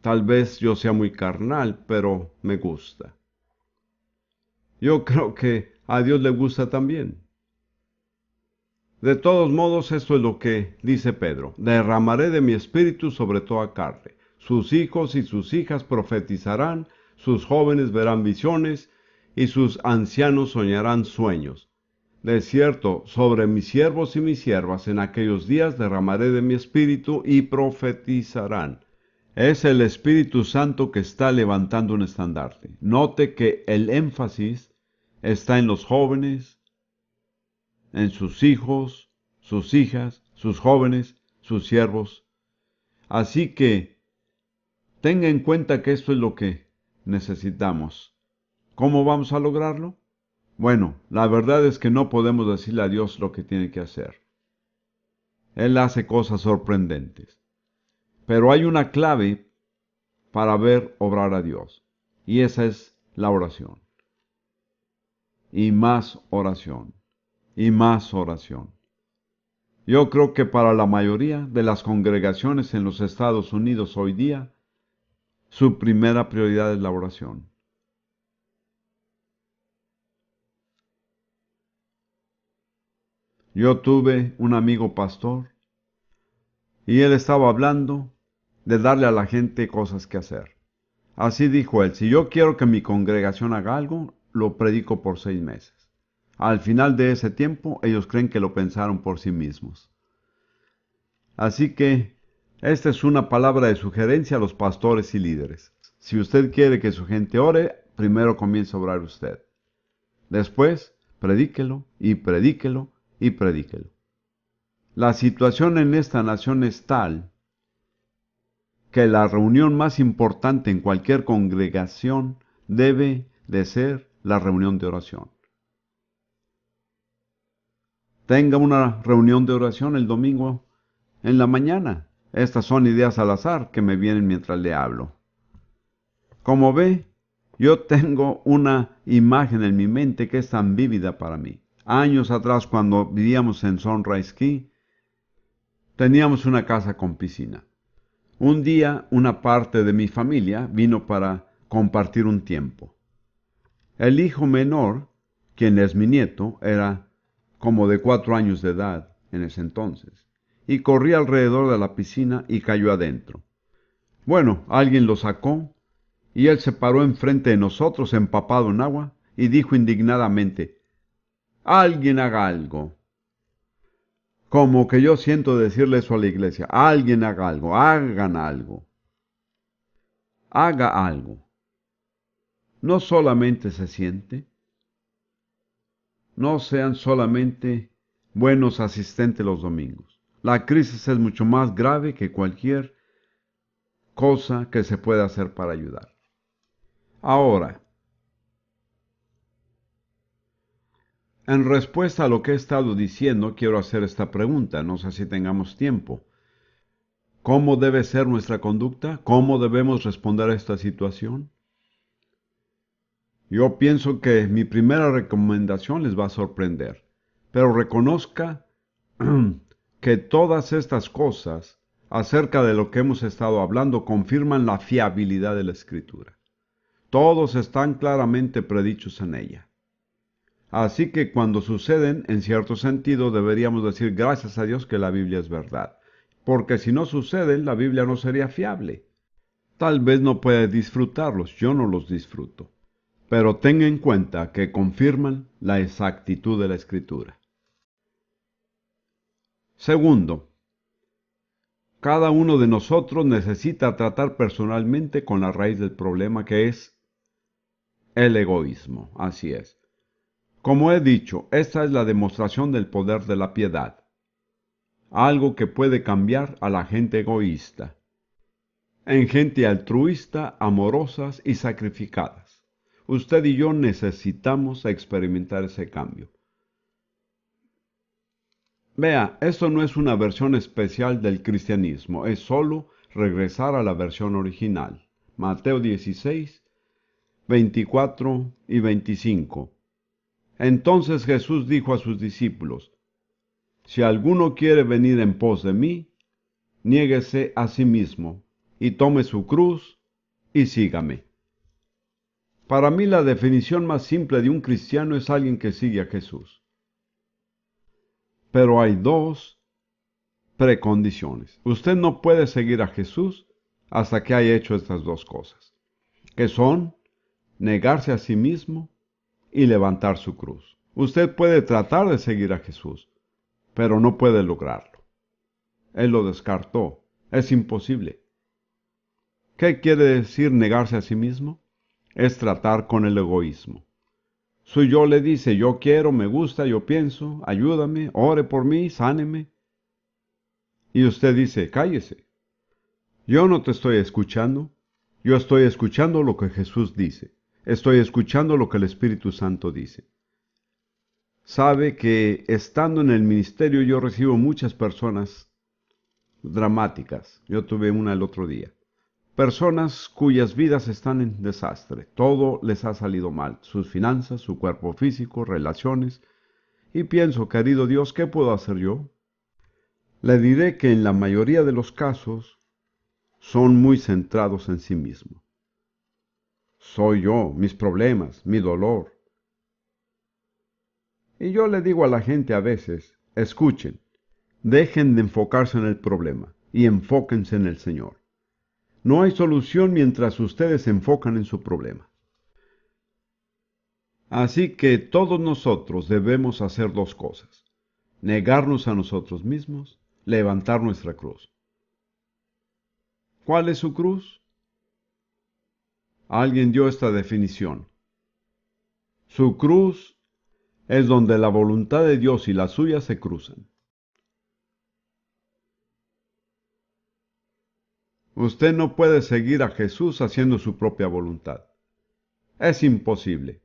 Tal vez yo sea muy carnal, pero me gusta. Yo creo que a Dios le gusta también. De todos modos, esto es lo que dice Pedro: derramaré de mi espíritu sobre toda carne. Sus hijos y sus hijas profetizarán, sus jóvenes verán visiones, y sus ancianos soñarán sueños. De cierto, sobre mis siervos y mis siervas en aquellos días derramaré de mi espíritu y profetizarán. Es el Espíritu Santo que está levantando un estandarte. Note que el énfasis está en los jóvenes, en sus hijos, sus hijas, sus jóvenes, sus siervos. Así que tenga en cuenta que esto es lo que necesitamos. ¿Cómo vamos a lograrlo? Bueno, la verdad es que no podemos decirle a Dios lo que tiene que hacer. Él hace cosas sorprendentes. Pero hay una clave para ver obrar a Dios, y esa es la oración. Y más oración. Y más oración. Yo creo que para la mayoría de las congregaciones en los Estados Unidos hoy día, su primera prioridad es la oración. Yo tuve un amigo pastor y él estaba hablando de darle a la gente cosas que hacer. Así dijo él: si yo quiero que mi congregación haga algo, lo predico por 6 meses. Al final de ese tiempo, ellos creen que lo pensaron por sí mismos. Así que esta es una palabra de sugerencia a los pastores y líderes. Si usted quiere que su gente ore, primero comience a orar usted. Después, predíquelo y predíquelo y predíquelo. La situación en esta nación es tal que la reunión más importante en cualquier congregación debe de ser la reunión de oración. Tenga una reunión de oración el domingo en la mañana. Estas son ideas al azar que me vienen mientras le hablo. Como ve, yo tengo una imagen en mi mente que es tan vívida para mí. Años atrás, cuando vivíamos en Sunrise Key, teníamos una casa con piscina. Un día, una parte de mi familia vino para compartir un tiempo. El hijo menor, quien es mi nieto, era como de 4 años de edad en ese entonces, y corría alrededor de la piscina y cayó adentro. Bueno, alguien lo sacó, y él se paró enfrente de nosotros empapado en agua, y dijo indignadamente, «Alguien haga algo». Como que yo siento decirle eso a la iglesia, «Alguien haga algo, hagan algo, haga algo». No solamente se siente, no sean solamente buenos asistentes los domingos. La crisis es mucho más grave que cualquier cosa que se pueda hacer para ayudar. Ahora, en respuesta a lo que he estado diciendo, quiero hacer esta pregunta, no sé si tengamos tiempo. ¿Cómo debe ser nuestra conducta? ¿Cómo debemos responder a esta situación? Yo pienso que mi primera recomendación les va a sorprender, pero reconozca que todas estas cosas acerca de lo que hemos estado hablando confirman la fiabilidad de la Escritura. Todos están claramente predichos en ella. Así que cuando suceden, en cierto sentido, deberíamos decir gracias a Dios que la Biblia es verdad, porque si no suceden, la Biblia no sería fiable. Tal vez no puede disfrutarlos, yo no los disfruto, pero tenga en cuenta que confirman la exactitud de la Escritura. Segundo, cada uno de nosotros necesita tratar personalmente con la raíz del problema, que es el egoísmo. Así es. Como he dicho, esta es la demostración del poder de la piedad, algo que puede cambiar a la gente egoísta en gente altruista, amorosas y sacrificadas. Usted y yo necesitamos experimentar ese cambio. Vea, esto no es una versión especial del cristianismo, es solo regresar a la versión original. Mateo 16, 24 y 25. Entonces Jesús dijo a sus discípulos, si alguno quiere venir en pos de mí, niéguese a sí mismo, y tome su cruz, y sígame. Para mí la definición más simple de un cristiano es alguien que sigue a Jesús. Pero hay dos precondiciones. Usted no puede seguir a Jesús hasta que haya hecho estas dos cosas, que son negarse a sí mismo y levantar su cruz. Usted puede tratar de seguir a Jesús, pero no puede lograrlo. Él lo descartó. Es imposible. ¿Qué quiere decir negarse a sí mismo? Es tratar con el egoísmo. Su yo le dice, yo quiero, me gusta, yo pienso, ayúdame, ore por mí, sáneme. Y usted dice, cállese. Yo no te estoy escuchando. Yo estoy escuchando lo que Jesús dice. Estoy escuchando lo que el Espíritu Santo dice. Sabe que estando en el ministerio yo recibo muchas personas dramáticas. Yo tuve una el otro día. Personas cuyas vidas están en desastre. Todo les ha salido mal. Sus finanzas, su cuerpo físico, relaciones. Y pienso, querido Dios, ¿qué puedo hacer yo? Le diré que en la mayoría de los casos son muy centrados en sí mismos. Soy yo, mis problemas, mi dolor. Y yo le digo a la gente a veces, escuchen, dejen de enfocarse en el problema y enfóquense en el Señor. No hay solución mientras ustedes se enfocan en su problema. Así que todos nosotros debemos hacer dos cosas: negarnos a nosotros mismos, levantar nuestra cruz. ¿Cuál es su cruz? Alguien dio esta definición. Su cruz es donde la voluntad de Dios y la suya se cruzan. Usted no puede seguir a Jesús haciendo su propia voluntad. Es imposible.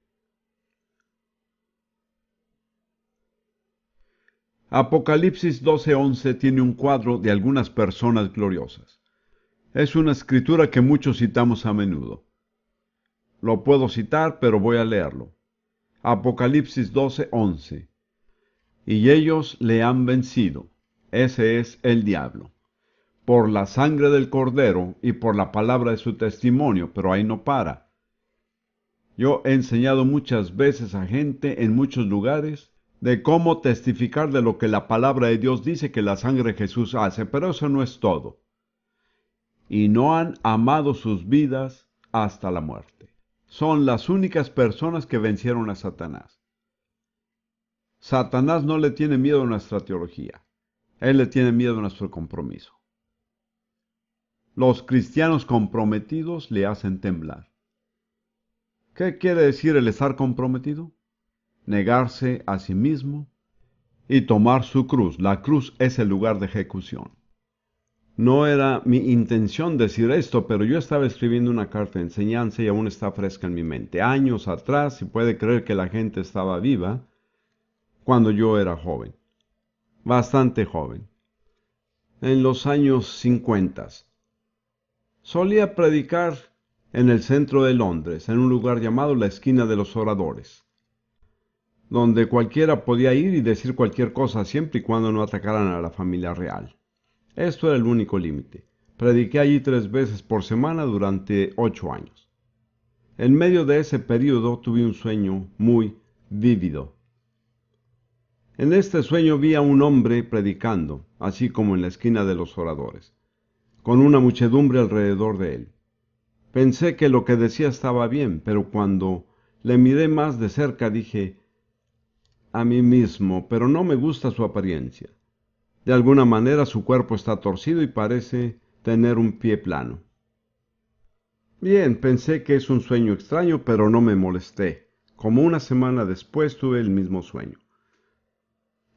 Apocalipsis 12:11 tiene un cuadro de algunas personas gloriosas. Es una escritura que muchos citamos a menudo. Lo puedo citar, pero voy a leerlo. Apocalipsis 12:11. Y ellos le han vencido. Ese es el diablo. Por la sangre del Cordero y por la palabra de su testimonio, pero ahí no para. Yo he enseñado muchas veces a gente en muchos lugares de cómo testificar de lo que la palabra de Dios dice que la sangre de Jesús hace, pero eso no es todo. Y no han amado sus vidas hasta la muerte. Son las únicas personas que vencieron a Satanás. Satanás no le tiene miedo a nuestra teología. Él le tiene miedo a nuestro compromiso. Los cristianos comprometidos le hacen temblar. ¿Qué quiere decir el estar comprometido? Negarse a sí mismo y tomar su cruz. La cruz es el lugar de ejecución. No era mi intención decir esto, pero yo estaba escribiendo una carta de enseñanza y aún está fresca en mi mente. Años atrás, si puede creer que la gente estaba viva, cuando yo era joven. Bastante joven. En los años 50. Solía predicar en el centro de Londres, en un lugar llamado la Esquina de los Oradores, donde cualquiera podía ir y decir cualquier cosa siempre y cuando no atacaran a la familia real. Esto era el único límite. Prediqué allí 3 veces por semana durante 8 años. En medio de ese período tuve un sueño muy vívido. En este sueño vi a un hombre predicando, así como en la Esquina de los Oradores, con una muchedumbre alrededor de él. Pensé que lo que decía estaba bien, pero cuando le miré más de cerca dije a mí mismo, pero no me gusta su apariencia. De alguna manera su cuerpo está torcido y parece tener un pie plano. Bien, pensé que es un sueño extraño, pero no me molesté. Como una semana después tuve el mismo sueño.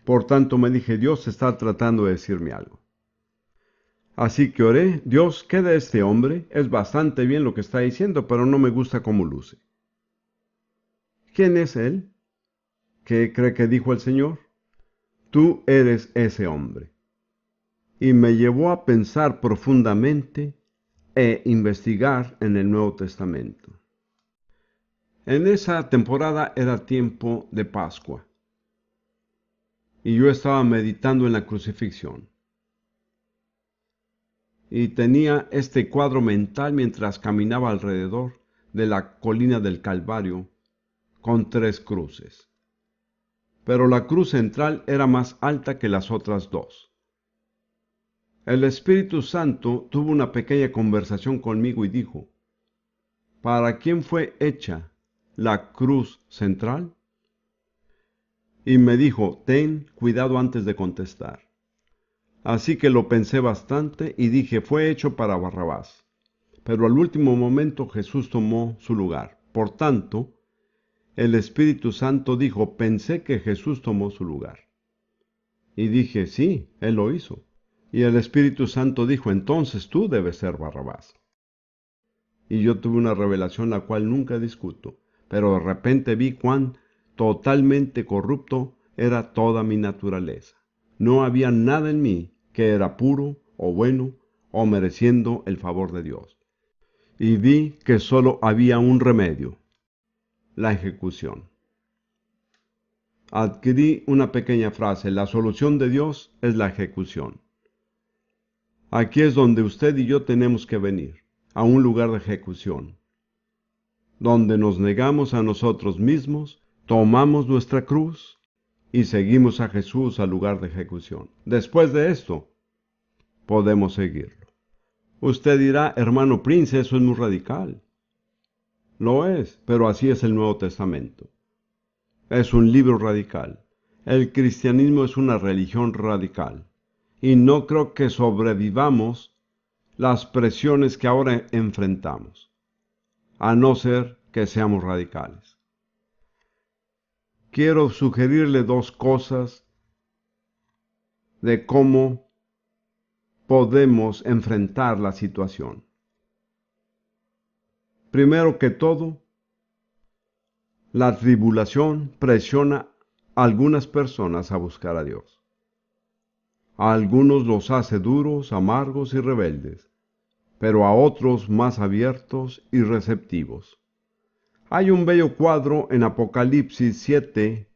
Por tanto me dije, Dios está tratando de decirme algo. Así que oré, Dios, ¿qué de este hombre? Es bastante bien lo que está diciendo, pero no me gusta cómo luce. ¿Quién es él? ¿Qué cree que dijo el Señor? Tú eres ese hombre. Y me llevó a pensar profundamente e investigar en el Nuevo Testamento. En esa temporada era tiempo de Pascua, y yo estaba meditando en la crucifixión. Y tenía este cuadro mental mientras caminaba alrededor de la colina del Calvario con 3 cruces. Pero la cruz central era más alta que las otras 2. El Espíritu Santo tuvo una pequeña conversación conmigo y dijo, ¿para quién fue hecha la cruz central? Y me dijo, ten cuidado antes de contestar. Así que lo pensé bastante y dije, fue hecho para Barrabás. Pero al último momento Jesús tomó su lugar. Por tanto, el Espíritu Santo dijo, pensé que Jesús tomó su lugar. Y dije, sí, Él lo hizo. Y el Espíritu Santo dijo, entonces tú debes ser Barrabás. Y yo tuve una revelación la cual nunca discuto, pero de repente vi cuán totalmente corrupto era toda mi naturaleza. No había nada en mí que era puro o bueno o mereciendo el favor de Dios. Y vi que solo había un remedio, la ejecución. Adquirí una pequeña frase, la solución de Dios es la ejecución. Aquí es donde usted y yo tenemos que venir, a un lugar de ejecución, donde nos negamos a nosotros mismos, tomamos nuestra cruz y seguimos a Jesús al lugar de ejecución. Después de esto, podemos seguirlo. Usted dirá, hermano Prince, eso es muy radical. Lo es, pero así es el Nuevo Testamento. Es un libro radical. El cristianismo es una religión radical. Y no creo que sobrevivamos las presiones que ahora enfrentamos, a no ser que seamos radicales. Quiero sugerirle 2 cosas de cómo podemos enfrentar la situación? Primero que todo, la tribulación presiona a algunas personas a buscar a Dios. A algunos los hace duros, amargos y rebeldes, pero a otros más abiertos y receptivos. Hay un bello cuadro en Apocalipsis 7,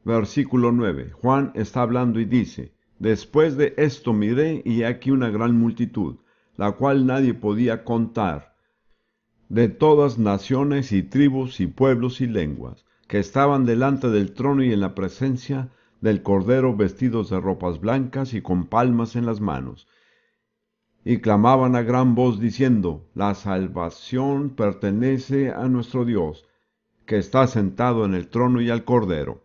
versículo 9. Juan está hablando y dice: Después de esto miré, y he aquí una gran multitud, la cual nadie podía contar, de todas naciones y tribus y pueblos y lenguas, que estaban delante del trono y en la presencia del Cordero, vestidos de ropas blancas y con palmas en las manos, y clamaban a gran voz diciendo: La salvación pertenece a nuestro Dios, que está sentado en el trono, y al Cordero.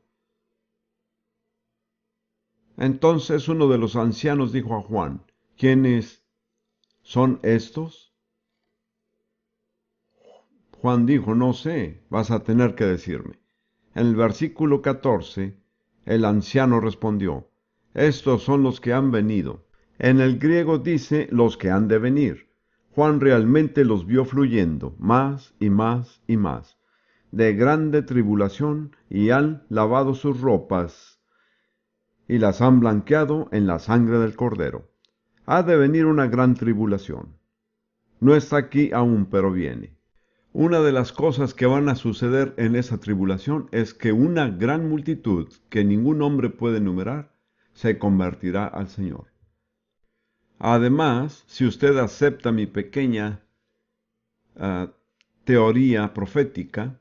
Entonces uno de los ancianos dijo a Juan: ¿Quiénes son estos? Juan dijo: No sé, vas a tener que decirme. En el versículo 14, el anciano respondió: Estos son los que han venido. En el griego dice los que han de venir. Juan realmente los vio fluyendo, más y más y más, de grande tribulación, y han lavado sus ropas, y las han blanqueado en la sangre del Cordero. Ha de venir una gran tribulación. No está aquí aún, pero viene. Una de las cosas que van a suceder en esa tribulación es que una gran multitud que ningún hombre puede enumerar se convertirá al Señor. Además, si usted acepta mi pequeña teoría profética,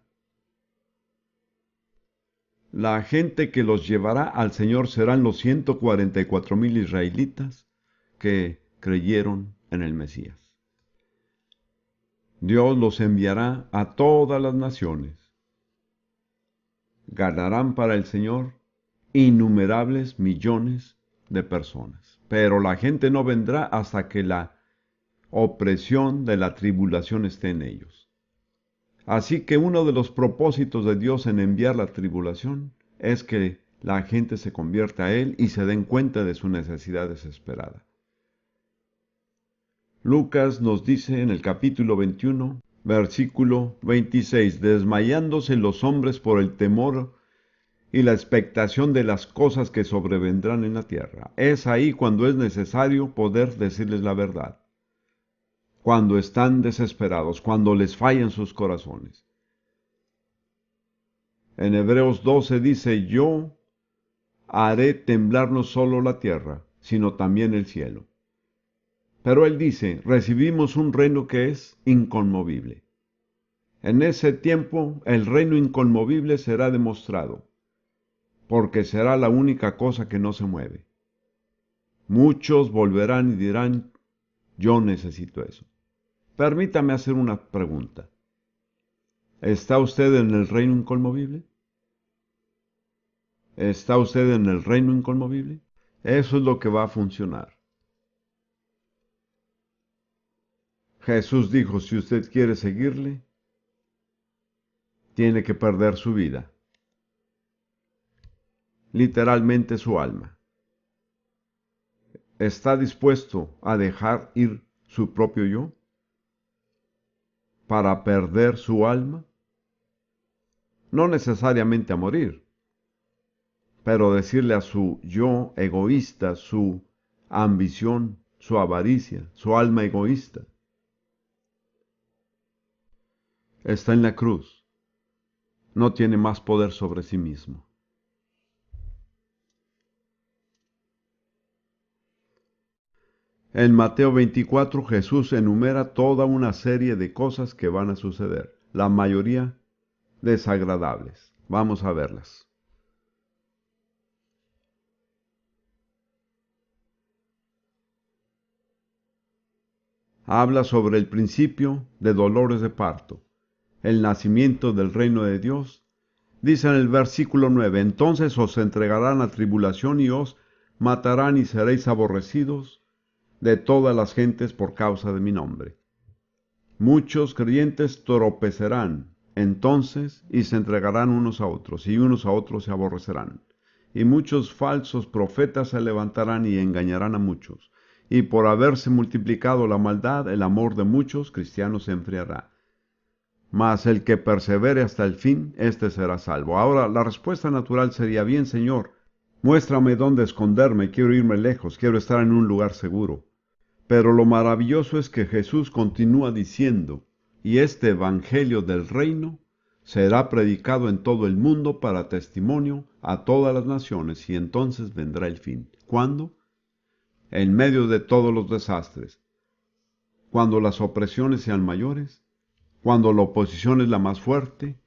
la gente que los llevará al Señor serán los 144,000 israelitas que creyeron en el Mesías. Dios los enviará a todas las naciones. Ganarán para el Señor innumerables millones de personas. Pero la gente no vendrá hasta que la opresión de la tribulación esté en ellos. Así que uno de los propósitos de Dios en enviar la tribulación es que la gente se convierta a Él y se den cuenta de su necesidad desesperada. Lucas nos dice en el capítulo 21, versículo 26, desmayándose los hombres por el temor y la expectación de las cosas que sobrevendrán en la tierra. Es ahí cuando es necesario poder decirles la verdad, cuando están desesperados, cuando les fallan sus corazones. En Hebreos 12 dice: Yo haré temblar no solo la tierra, sino también el cielo. Pero él dice: recibimos un reino que es inconmovible. En ese tiempo el reino inconmovible será demostrado, porque será la única cosa que no se mueve. Muchos volverán y dirán: yo necesito eso. Permítame hacer una pregunta. ¿Está usted en el reino inconmovible? ¿Está usted en el reino inconmovible? Eso es lo que va a funcionar. Jesús dijo: si usted quiere seguirle, tiene que perder su vida. Literalmente su alma. ¿Está dispuesto a dejar ir su propio yo para perder su alma? No necesariamente a morir, pero decirle a su yo egoísta, su ambición, su avaricia, su alma egoísta: está en la cruz, no tiene más poder sobre sí mismo. En Mateo 24 Jesús enumera toda una serie de cosas que van a suceder, la mayoría desagradables. Vamos a verlas. Habla sobre el principio de dolores de parto, el nacimiento del reino de Dios. Dice en el versículo 9: entonces os entregarán a tribulación y os matarán y seréis aborrecidos de todas las gentes por causa de mi nombre. Muchos creyentes tropezarán entonces y se entregarán unos a otros, y unos a otros se aborrecerán. y muchos falsos profetas se levantarán y engañarán a muchos. Y por haberse multiplicado la maldad, el amor de muchos cristianos se enfriará. Mas el que persevere hasta el fin, éste será salvo. Ahora, la respuesta natural sería: bien, Señor, muéstrame dónde esconderme, quiero irme lejos, quiero estar en un lugar seguro. Pero lo maravilloso es que Jesús continúa diciendo: y este evangelio del reino será predicado en todo el mundo para testimonio a todas las naciones, y entonces vendrá el fin. ¿Cuándo? En medio de todos los desastres, cuando las opresiones sean mayores, cuando la oposición es la más fuerte,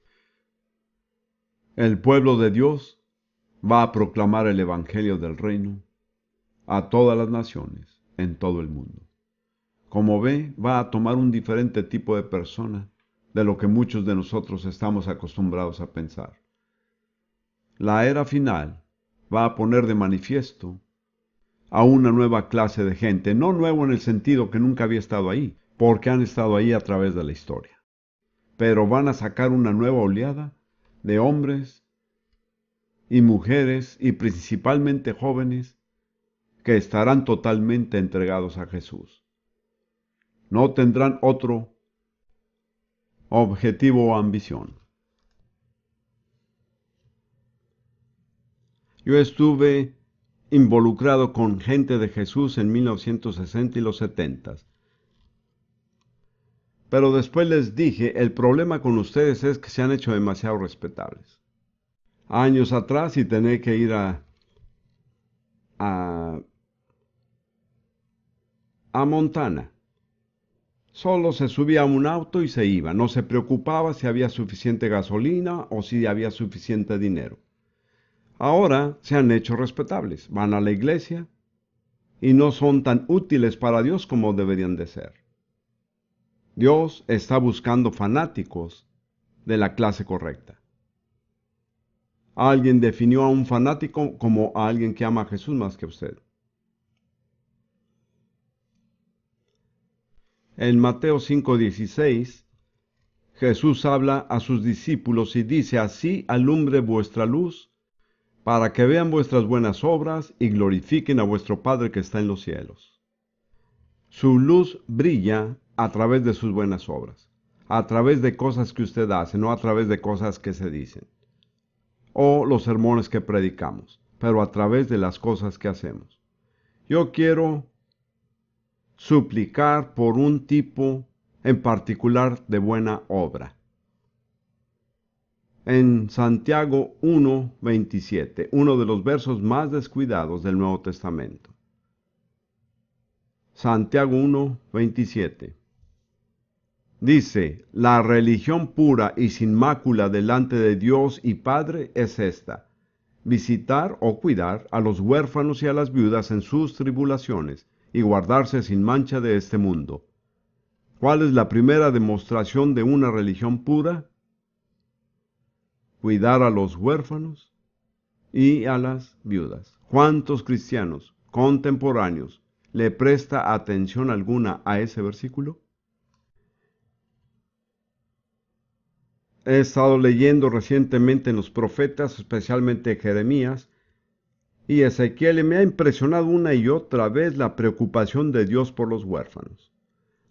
el pueblo de Dios va a proclamar el evangelio del reino a todas las naciones en todo el mundo. Como ve, va a tomar un diferente tipo de persona de lo que muchos de nosotros estamos acostumbrados a pensar. La era final va a poner de manifiesto a una nueva clase de gente, no nuevo en el sentido que nunca había estado ahí, porque han estado ahí a través de la historia. Pero van a sacar una nueva oleada de hombres y mujeres, y principalmente jóvenes, que estarán totalmente entregados a Jesús. No tendrán otro objetivo o ambición. Yo estuve involucrado con gente de Jesús en 1960 y los 70. Pero después les dije: el problema con ustedes es que se han hecho demasiado respetables. Años atrás, y tener que ir a Montana. Solo se subía a un auto y se iba. No se preocupaba si había suficiente gasolina o si había suficiente dinero. Ahora se han hecho respetables. Van a la iglesia y no son tan útiles para Dios como deberían de ser. Dios está buscando fanáticos de la clase correcta. Alguien definió a un fanático como a alguien que ama a Jesús más que usted. En Mateo 5:16, Jesús habla a sus discípulos y dice: así alumbre vuestra luz, para que vean vuestras buenas obras y glorifiquen a vuestro Padre que está en los cielos. Su luz brilla a través de sus buenas obras, a través de cosas que usted hace, no a través de cosas que se dicen, o los sermones que predicamos, pero a través de las cosas que hacemos. Yo quiero suplicar por un tipo en particular de buena obra. En Santiago 1:27, uno de los versos más descuidados del Nuevo Testamento. Santiago 1:27. Dice: la religión pura y sin mácula delante de Dios y Padre es esta: visitar o cuidar a los huérfanos y a las viudas en sus tribulaciones, y guardarse sin mancha de este mundo. ¿Cuál es la primera demostración de una religión pura? Cuidar a los huérfanos y a las viudas. ¿Cuántos cristianos contemporáneos le presta atención alguna a ese versículo? He estado leyendo recientemente en los profetas, especialmente Jeremías y Ezequiel, y me ha impresionado una y otra vez la preocupación de Dios por los huérfanos.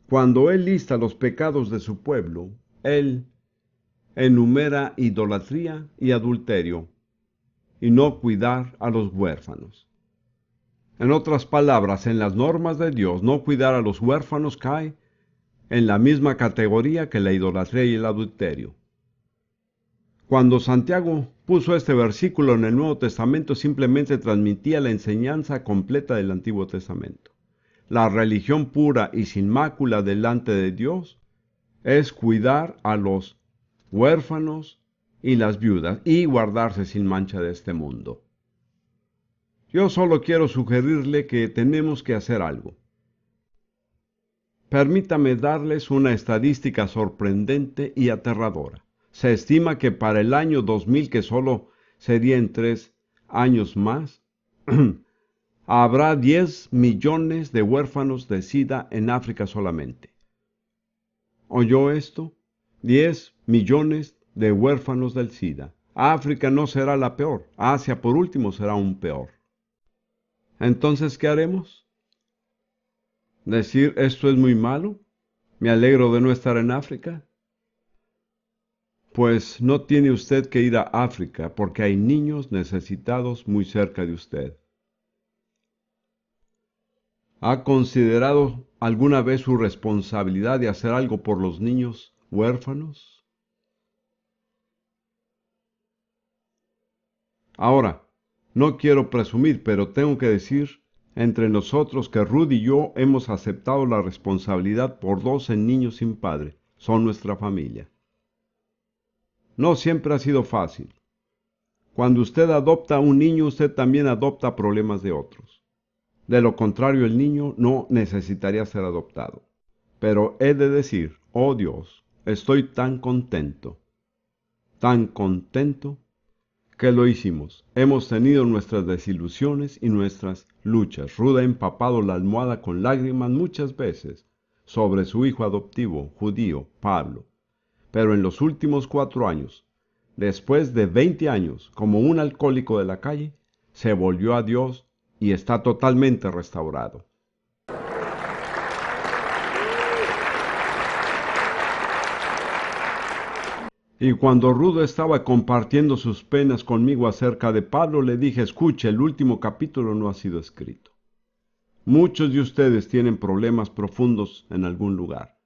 Cuando Él lista los pecados de su pueblo, Él enumera idolatría y adulterio, y no cuidar a los huérfanos. En otras palabras, en las normas de Dios, no cuidar a los huérfanos cae en la misma categoría que la idolatría y el adulterio. Cuando Santiago puso este versículo en el Nuevo Testamento, simplemente transmitía la enseñanza completa del Antiguo Testamento. La religión pura y sin mácula delante de Dios es cuidar a los huérfanos y las viudas y guardarse sin mancha de este mundo. Yo solo quiero sugerirle que tenemos que hacer algo. Permítame darles una estadística sorprendente y aterradora. Se estima que para el año 2000, que solo sería en 3 años más, habrá 10 millones de huérfanos de SIDA en África solamente. ¿Oyó esto? 10 millones de huérfanos del SIDA. África no será la peor. Asia, por último, será aún peor. Entonces, ¿qué haremos? ¿Decir esto es muy malo? ¿Me alegro de no estar en África? Pues no tiene usted que ir a África porque hay niños necesitados muy cerca de usted. ¿Ha considerado alguna vez su responsabilidad de hacer algo por los niños huérfanos? Ahora, no quiero presumir, pero tengo que decir entre nosotros que Ruth y yo hemos aceptado la responsabilidad por 12 niños sin padre. Son nuestra familia. No siempre ha sido fácil. Cuando usted adopta a un niño, usted también adopta problemas de otros. De lo contrario, el niño no necesitaría ser adoptado. Pero he de decir, oh Dios, estoy tan contento, que lo hicimos. Hemos tenido nuestras desilusiones y nuestras luchas. Ruth ha empapado la almohada con lágrimas muchas veces sobre su hijo adoptivo, judío, Pablo. Pero en los últimos 4 años, después de 20 años como un alcohólico de la calle, se volvió a Dios y está totalmente restaurado. Y cuando Rudo estaba compartiendo sus penas conmigo acerca de Pablo, le dije, escuche, el último capítulo no ha sido escrito. Muchos de ustedes tienen problemas profundos en algún lugar,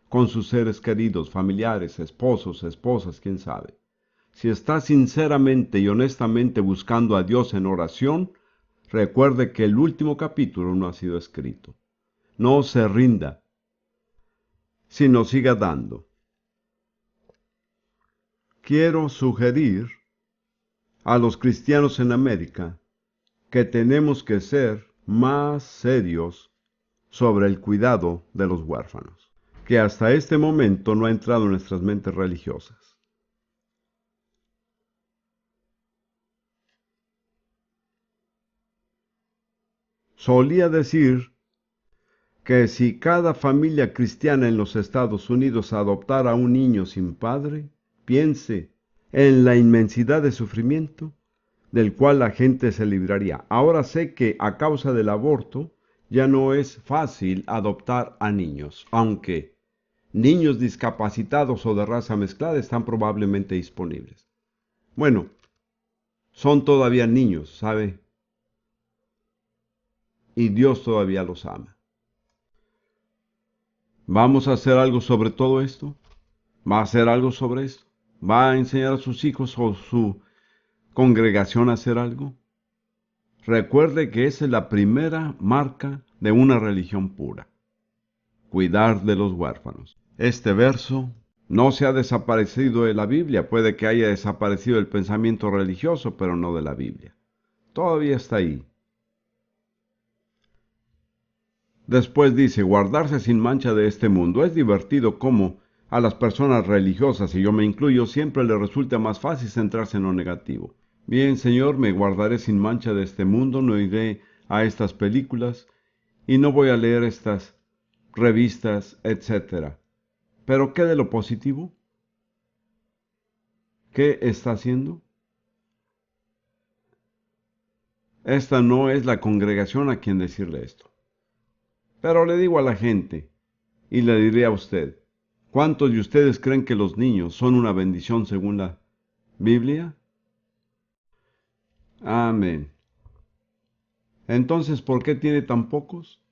con sus seres queridos, familiares, esposos, esposas, quién sabe. Si está sinceramente y honestamente buscando a Dios en oración, recuerde que el último capítulo no ha sido escrito. No se rinda, sino siga dando. Quiero sugerir a los cristianos en América que tenemos que ser más serios sobre el cuidado de los huérfanos, que hasta este momento no ha entrado en nuestras mentes religiosas. Solía decir que si cada familia cristiana en los Estados Unidos adoptara a un niño sin padre, piense en la inmensidad de sufrimiento del cual la gente se libraría. Ahora sé que a causa del aborto ya no es fácil adoptar a niños, aunque niños discapacitados o de raza mezclada están probablemente disponibles. Bueno, son todavía niños, ¿sabe? Y Dios todavía los ama. ¿Vamos a hacer algo sobre todo esto? ¿Va a hacer algo sobre esto? ¿Va a enseñar a sus hijos o su congregación a hacer algo? Recuerde que esa es la primera marca de una religión pura. Cuidar de los huérfanos. Este verso no se ha desaparecido de la Biblia. Puede que haya desaparecido el pensamiento religioso, pero no de la Biblia. Todavía está ahí. Después dice, guardarse sin mancha de este mundo. Es divertido cómo a las personas religiosas, y yo me incluyo, siempre les resulta más fácil centrarse en lo negativo. Bien, Señor, me guardaré sin mancha de este mundo, no iré a estas películas y no voy a leer estas revistas, etc. Pero ¿qué de lo positivo? ¿Qué está haciendo? Esta no es la congregación a quien decirle esto. Pero le digo a la gente, y le diré a usted, ¿cuántos de ustedes creen que los niños son una bendición según la Biblia? Amén. Entonces, ¿por qué tiene tan pocos?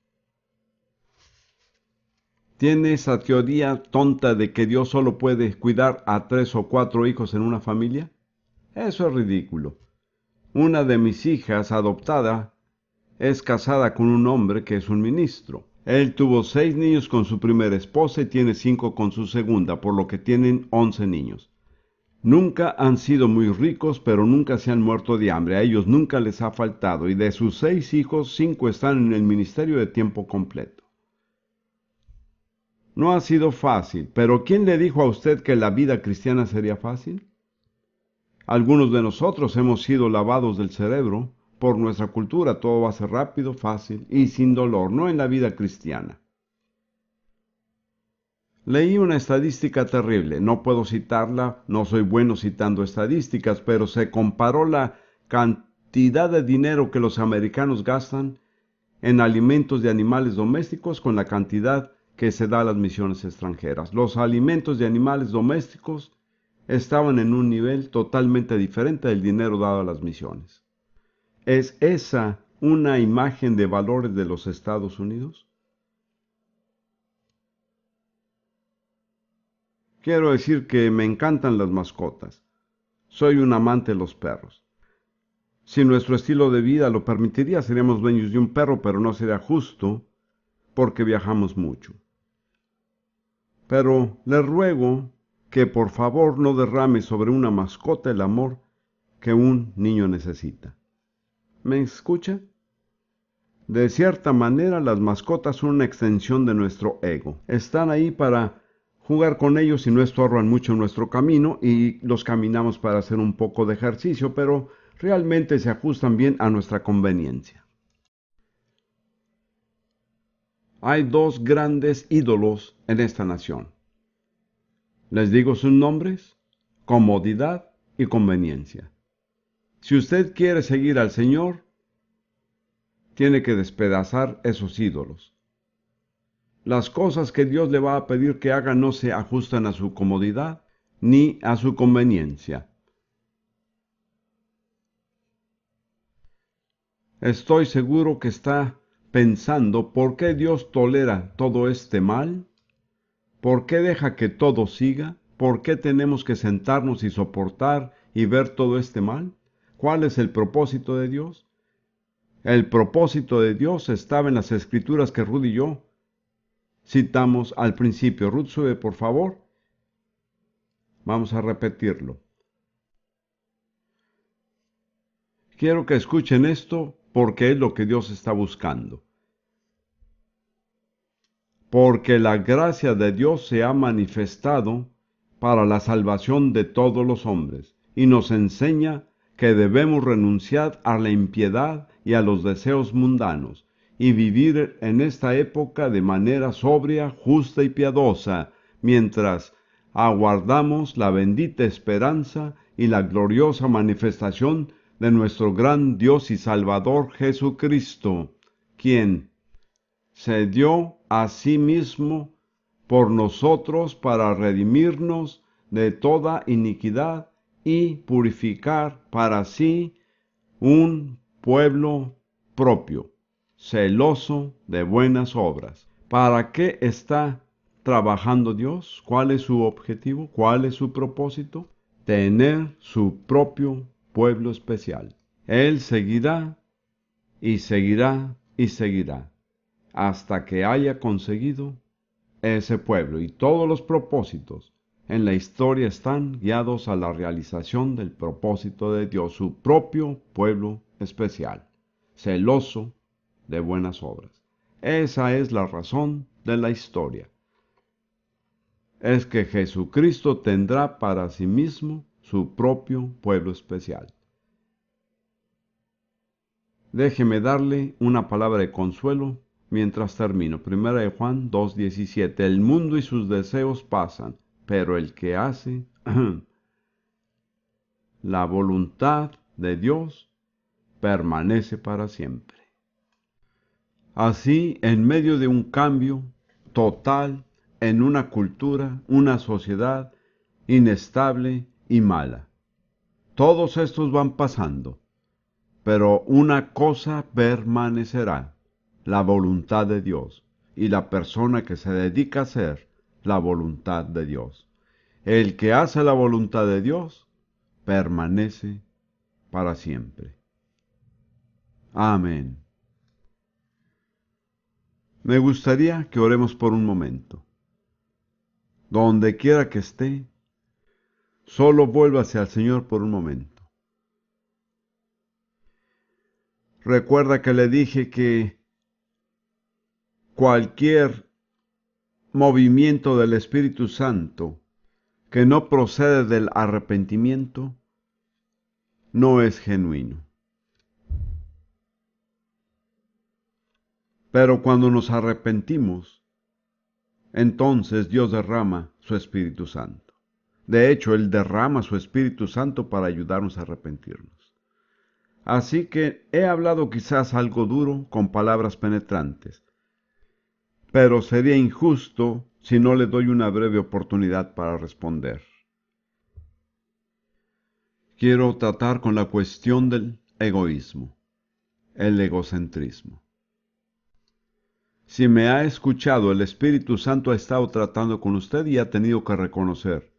¿Tiene esa teoría tonta de que Dios solo puede cuidar a 3 o 4 hijos en una familia? Eso es ridículo. Una de mis hijas adoptada es casada con un hombre que es un ministro. Él tuvo 6 niños con su primera esposa y tiene 5 con su segunda, por lo que tienen 11 niños. Nunca han sido muy ricos, pero nunca se han muerto de hambre. A ellos nunca les ha faltado, y de sus 6 hijos, 5 están en el ministerio de tiempo completo. No ha sido fácil, pero ¿quién le dijo a usted que la vida cristiana sería fácil? Algunos de nosotros hemos sido lavados del cerebro por nuestra cultura. Todo va a ser rápido, fácil y sin dolor, no en la vida cristiana. Leí una estadística terrible, no puedo citarla, no soy bueno citando estadísticas, pero se comparó la cantidad de dinero que los americanos gastan en alimentos de animales domésticos con la cantidad que se da a las misiones extranjeras. Los alimentos de animales domésticos estaban en un nivel totalmente diferente del dinero dado a las misiones. ¿Es esa una imagen de valores de los Estados Unidos? Quiero decir que me encantan las mascotas. Soy un amante de los perros. Si nuestro estilo de vida lo permitiría, seríamos dueños de un perro, pero no sería justo porque viajamos mucho. Pero le ruego que por favor no derrame sobre una mascota el amor que un niño necesita. ¿Me escucha? De cierta manera, las mascotas son una extensión de nuestro ego. Están ahí para jugar con ellos y no estorban mucho en nuestro camino y los caminamos para hacer un poco de ejercicio, pero realmente se ajustan bien a nuestra conveniencia. Hay dos grandes ídolos en esta nación. Les digo sus nombres: comodidad y conveniencia. Si usted quiere seguir al Señor, tiene que despedazar esos ídolos. Las cosas que Dios le va a pedir que haga no se ajustan a su comodidad ni a su conveniencia. Estoy seguro que está pensando por qué Dios tolera todo este mal, por qué deja que todo siga, por qué tenemos que sentarnos y soportar y ver todo este mal. ¿Cuál es el propósito de Dios? El propósito de Dios estaba en las escrituras que Ruth y yo citamos al principio. Ruth, sube por favor. Vamos a repetirlo. Quiero que escuchen esto porque es lo que Dios está buscando. Porque la gracia de Dios se ha manifestado para la salvación de todos los hombres y nos enseña que debemos renunciar a la impiedad y a los deseos mundanos y vivir en esta época de manera sobria, justa y piadosa, mientras aguardamos la bendita esperanza y la gloriosa manifestación de nuestro gran Dios y Salvador Jesucristo, quien se dio a sí mismo por nosotros para redimirnos de toda iniquidad y purificar para sí un pueblo propio, celoso de buenas obras. ¿Para qué está trabajando Dios? ¿Cuál es su objetivo? ¿Cuál es su propósito? Tener su propio pueblo especial. Él seguirá y seguirá y seguirá hasta que haya conseguido ese pueblo, y todos los propósitos en la historia están guiados a la realización del propósito de Dios, su propio pueblo especial, celoso de buenas obras. Esa es la razón de la historia. Es que Jesucristo tendrá para sí mismo su propio pueblo especial. Déjeme darle una palabra de consuelo mientras termino. Primera de Juan 2:17. El mundo y sus deseos pasan, pero el que hace la voluntad de Dios permanece para siempre. Así, en medio de un cambio total en una cultura, una sociedad inestable y mala, todos estos van pasando, pero una cosa permanecerá: la voluntad de Dios y la persona que se dedica a hacer la voluntad de Dios. El que hace la voluntad de Dios permanece para siempre. Amén. Me gustaría que oremos por un momento. Donde quiera que esté, solo vuélvase al Señor por un momento. Recuerda que le dije que cualquier movimiento del Espíritu Santo que no procede del arrepentimiento no es genuino. Pero cuando nos arrepentimos, entonces Dios derrama su Espíritu Santo. De hecho, Él derrama su Espíritu Santo para ayudarnos a arrepentirnos. Así que he hablado quizás algo duro con palabras penetrantes, pero sería injusto si no le doy una breve oportunidad para responder. Quiero tratar con la cuestión del egoísmo, el egocentrismo. Si me ha escuchado, el Espíritu Santo ha estado tratando con usted y ha tenido que reconocer: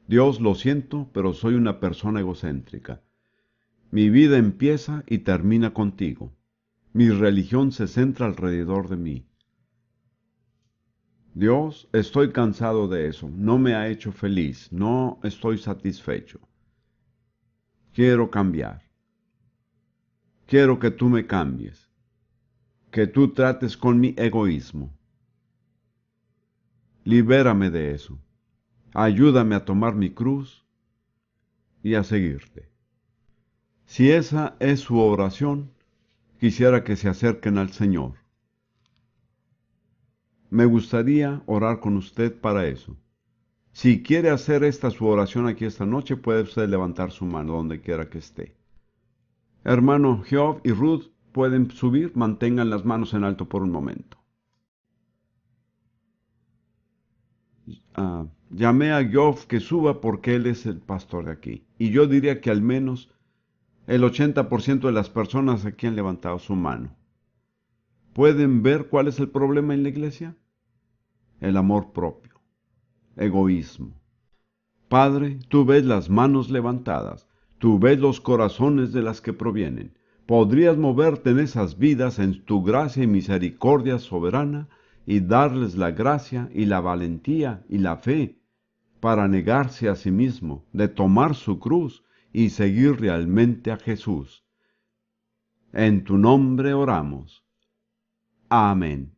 Dios, lo siento, pero soy una persona egocéntrica. Mi vida empieza y termina contigo. Mi religión se centra alrededor de mí. Dios, estoy cansado de eso. No me ha hecho feliz. No estoy satisfecho. Quiero cambiar. Quiero que tú me cambies. Que tú trates con mi egoísmo. Libérame de eso. Ayúdame a tomar mi cruz y a seguirte. Si esa es su oración, quisiera que se acerquen al Señor. Me gustaría orar con usted para eso. Si quiere hacer esta su oración aquí esta noche, puede usted levantar su mano donde quiera que esté. Hermano Geoff y Ruth, pueden subir, mantengan las manos en alto por un momento. Llamé a Geoff que suba porque él es el pastor de aquí. Y yo diría que al menos el 80% de las personas aquí han levantado su mano. ¿Pueden ver cuál es el problema en la iglesia? El amor propio, egoísmo. Padre, tú ves las manos levantadas, tú ves los corazones de las que provienen. Podrías moverte en esas vidas en tu gracia y misericordia soberana y darles la gracia y la valentía y la fe para negarse a sí mismo, de tomar su cruz y seguir realmente a Jesús. En tu nombre oramos. Amén.